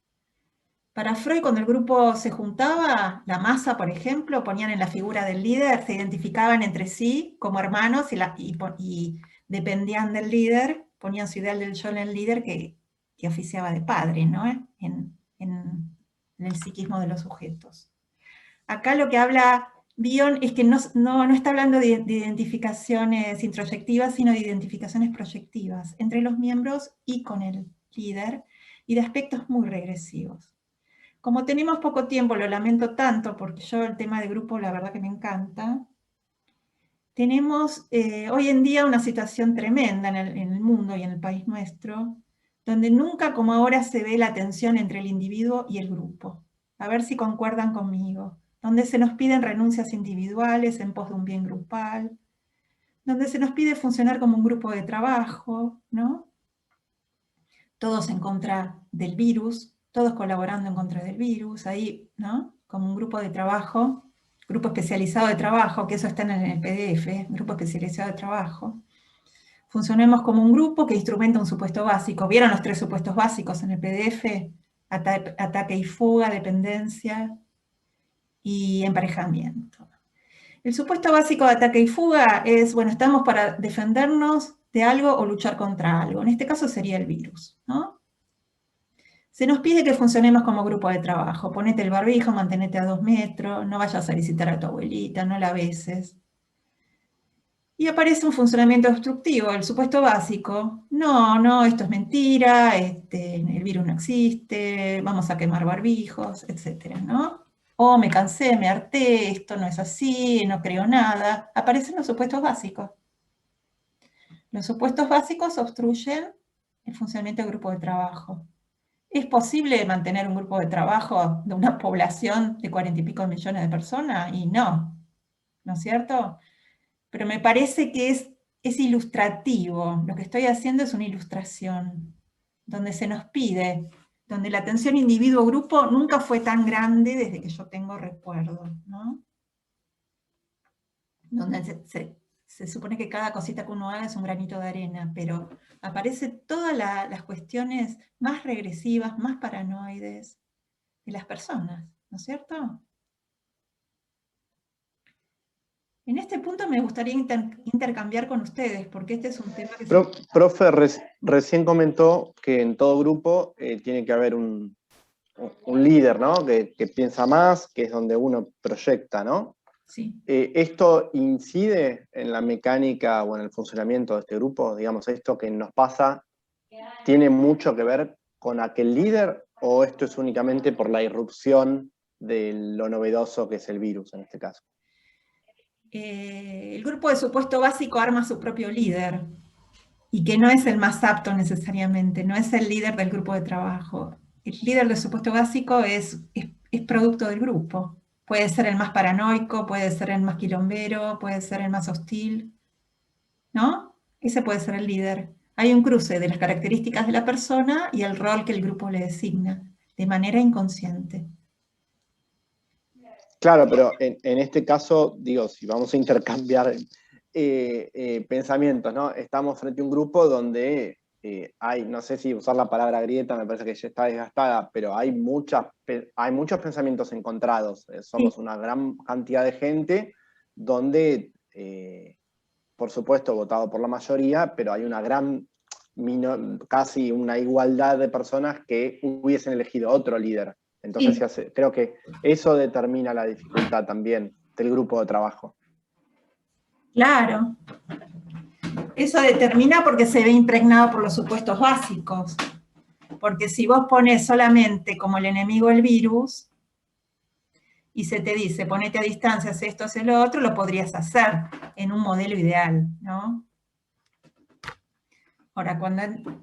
A: Para Freud, cuando el grupo se juntaba, la masa, por ejemplo, ponían en la figura del líder, se identificaban entre sí como hermanos y dependían del líder, ponían su ideal del yo en el líder que oficiaba de padre, ¿no? En el psiquismo de los sujetos. Acá lo que habla Bion es que no está hablando de identificaciones introyectivas, sino de identificaciones proyectivas entre los miembros y con el líder, y de aspectos muy regresivos. Como tenemos poco tiempo, lo lamento tanto, porque yo el tema de grupo la verdad que me encanta, tenemos hoy en día una situación tremenda en el mundo y en el país nuestro, donde nunca como ahora se ve la tensión entre el individuo y el grupo. A ver si concuerdan conmigo. Donde se nos piden renuncias individuales en pos de un bien grupal, donde se nos pide funcionar como un grupo de trabajo, ¿no? Todos en contra del virus, todos colaborando en contra del virus, ahí, ¿no? Como un grupo de trabajo, grupo especializado de trabajo, que eso está en el PDF, grupo especializado de trabajo. Funcionemos como un grupo que instrumenta un supuesto básico. ¿Vieron los 3 supuestos básicos en el PDF? Ataque y fuga, dependencia y emparejamiento. El supuesto básico de ataque y fuga es, bueno, estamos para defendernos de algo o luchar contra algo. En este caso sería el virus, ¿no? Se nos pide que funcionemos como grupo de trabajo. Ponete el barbijo, mantenete a 2 metros, no vayas a visitar a tu abuelita, no la beses. Y aparece un funcionamiento obstructivo, el supuesto básico. No, esto es mentira, el virus no existe, vamos a quemar barbijos, etcétera, ¿no? O me cansé, me harté, esto no es así, no creo nada. Aparecen los supuestos básicos. Los supuestos básicos obstruyen el funcionamiento del grupo de trabajo. ¿Es posible mantener un grupo de trabajo de una población de 40 y pico millones de personas? Y no, ¿no es cierto? Pero me parece que es ilustrativo. Lo que estoy haciendo es una ilustración, donde se nos pide, donde la tensión individuo-grupo nunca fue tan grande desde que yo tengo recuerdo, ¿no? Donde se supone que cada cosita que uno haga es un granito de arena, pero aparecen todas las cuestiones más regresivas, más paranoides de las personas, ¿no es cierto? En este punto me gustaría intercambiar con ustedes, porque este es un tema que...
I: Profe, recién comentó que en todo grupo tiene que haber un líder, ¿no? Que piensa más, que es donde uno proyecta, ¿no?
A: Sí.
I: ¿Esto incide en la mecánica o en el funcionamiento de este grupo? Digamos, ¿esto que nos pasa tiene mucho que ver con aquel líder o esto es únicamente por la irrupción de lo novedoso que es el virus en este caso?
A: El grupo de supuesto básico arma su propio líder y que no es el más apto necesariamente, no es el líder del grupo de trabajo. El líder del supuesto básico es producto del grupo. Puede ser el más paranoico, puede ser el más quilombero, puede ser el más hostil, ¿no? Ese puede ser el líder. Hay un cruce de las características de la persona y el rol que el grupo le designa, de manera inconsciente.
I: Claro, pero en este caso, digo, si vamos a intercambiar pensamientos, ¿no? Estamos frente a un grupo donde hay, no sé si usar la palabra grieta, me parece que ya está desgastada, pero hay muchos pensamientos encontrados. Somos una gran cantidad de gente donde, por supuesto, votado por la mayoría, pero hay una gran, casi una igualdad de personas que hubiesen elegido otro líder. Entonces sí, creo que eso determina la dificultad también del grupo de trabajo.
A: Claro. Eso determina porque se ve impregnado por los supuestos básicos. Porque si vos pones solamente como el enemigo el virus, y se te dice, ponete a distancia, haz esto, haz lo otro, lo podrías hacer en un modelo ideal, ¿no? Ahora,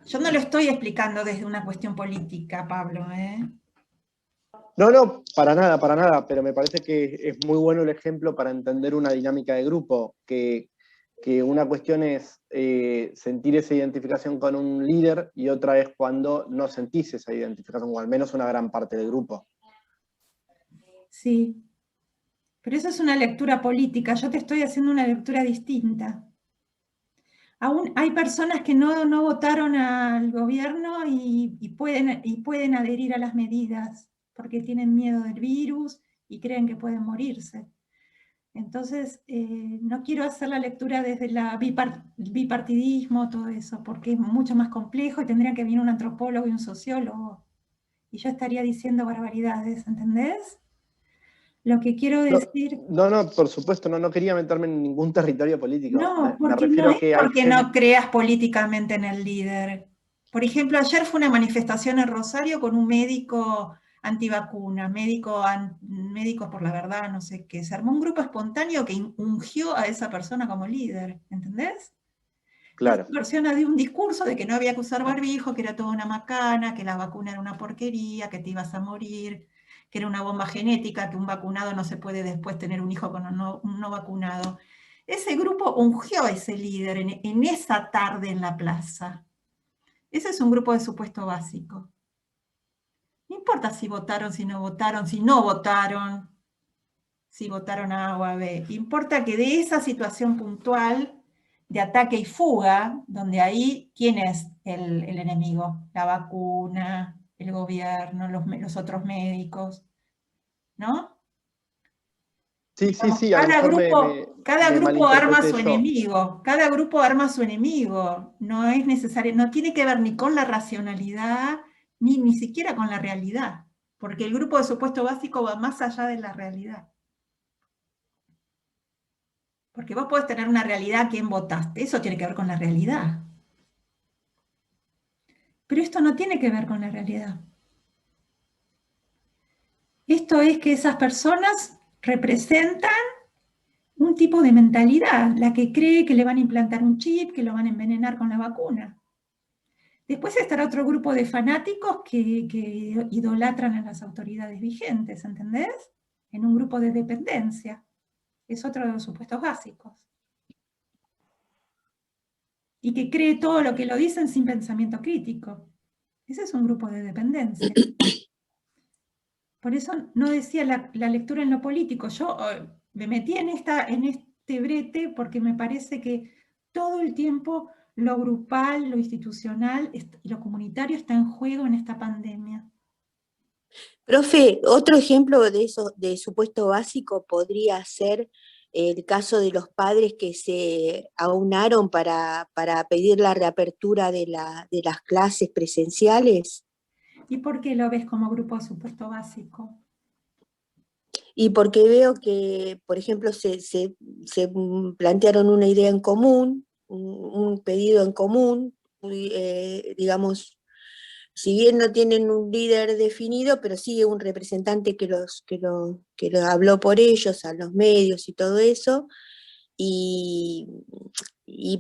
A: yo no lo estoy explicando desde una cuestión política, Pablo, ¿eh?
I: No, para nada, pero me parece que es muy bueno el ejemplo para entender una dinámica de grupo, que una cuestión es sentir esa identificación con un líder y otra es cuando no sentís esa identificación, o al menos una gran parte del grupo.
A: Sí, pero eso es una lectura política, yo te estoy haciendo una lectura distinta. Aún hay personas que no votaron al gobierno y pueden adherir a las medidas porque tienen miedo del virus y creen que pueden morirse. Entonces, no quiero hacer la lectura desde el bipartidismo, todo eso, porque es mucho más complejo y tendría que venir un antropólogo y un sociólogo. Y yo estaría diciendo barbaridades, ¿entendés? Lo que quiero decir...
I: No, por supuesto, no quería meterme en ningún territorio político.
A: No,
I: me refiero
A: no
I: a que
A: es porque no creas políticamente en el líder. Por ejemplo, ayer fue una manifestación en Rosario con un médico antivacuna, médico por la verdad, no sé qué. Se armó un grupo espontáneo que ungió a esa persona como líder, ¿entendés?
I: Claro.
A: Esa persona dio un discurso de que no había que usar barbijo, que era toda una macana, que la vacuna era una porquería, que te ibas a morir, que era una bomba genética, que un vacunado no se puede después tener un hijo con un no vacunado. Ese grupo ungió a ese líder en esa tarde en la plaza. Ese es un grupo de supuesto básico. No importa si votaron, si no votaron, si no votaron, si votaron A o a B. Importa que de esa situación puntual de ataque y fuga, donde ahí, ¿quién es el enemigo? La vacuna, el gobierno, los otros médicos, ¿no?
I: Sí, sí,
A: Digamos,
I: sí, a lo
A: cada
I: mejor
A: cada
I: me
A: grupo arma
I: malinterpreté
A: su
I: yo.
A: enemigo, cada grupo arma su enemigo. No es necesario, no tiene que ver ni con la racionalidad, ni siquiera con la realidad, porque el grupo de supuesto básico va más allá de la realidad. Porque vos podés tener una realidad a quién votaste, eso tiene que ver con la realidad. Pero esto no tiene que ver con la realidad. Esto es que esas personas representan un tipo de mentalidad, la que cree que le van a implantar un chip, que lo van a envenenar con la vacuna. Después estará otro grupo de fanáticos que idolatran a las autoridades vigentes, ¿entendés? En un grupo de dependencia. Es otro de los supuestos básicos. Y que cree todo lo que lo dicen sin pensamiento crítico. Ese es un grupo de dependencia. Por eso no decía la lectura en lo político. Yo me metí en este brete porque me parece que todo el tiempo lo grupal, lo institucional y lo comunitario está en juego en esta pandemia.
J: Profe, otro ejemplo de eso, de supuesto básico, podría ser el caso de los padres que se aunaron para pedir la reapertura de las clases presenciales.
A: ¿Y por qué lo ves como grupo de supuesto básico?
J: Y porque veo que, por ejemplo, se plantearon una idea en común, un pedido en común, digamos, si bien no tienen un líder definido, pero sí un representante que los habló por ellos, a los medios y todo eso, y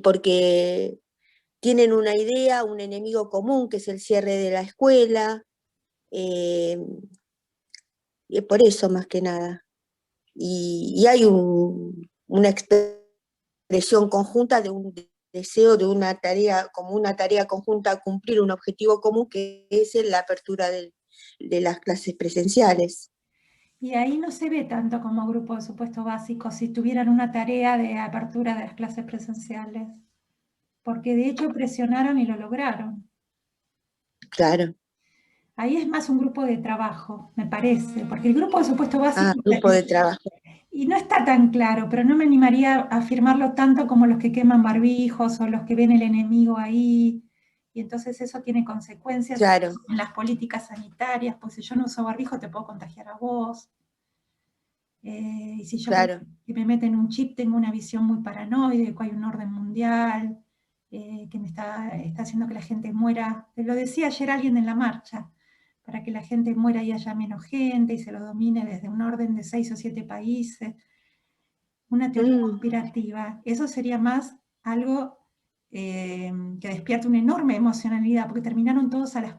J: porque tienen una idea, un enemigo común, que es el cierre de la escuela, y es por eso más que nada. Y hay una expresión conjunta de un deseo de una tarea, como una tarea conjunta a cumplir un objetivo común, que es la apertura de las clases presenciales.
A: Y ahí no se ve tanto como grupo de supuesto básico si tuvieran una tarea de apertura de las clases presenciales, porque de hecho presionaron y lo lograron.
J: Claro.
A: Ahí es más un grupo de trabajo, me parece, porque el grupo de supuesto básico...
J: grupo de trabajo.
A: Y no está tan claro, pero no me animaría a afirmarlo tanto como los que queman barbijos o los que ven el enemigo ahí, y entonces eso tiene consecuencias en las políticas sanitarias, pues si yo no uso barbijo te puedo contagiar a vos. Y si yo me meten un chip tengo una visión muy paranoide, que hay un orden mundial, que me está haciendo que la gente muera. Te lo decía ayer alguien en la marcha, para que la gente muera y haya menos gente y se lo domine desde un orden de 6 o 7 países. Una teoría conspirativa. Eso sería más algo que despierta una enorme emocionalidad, porque terminaron todos a las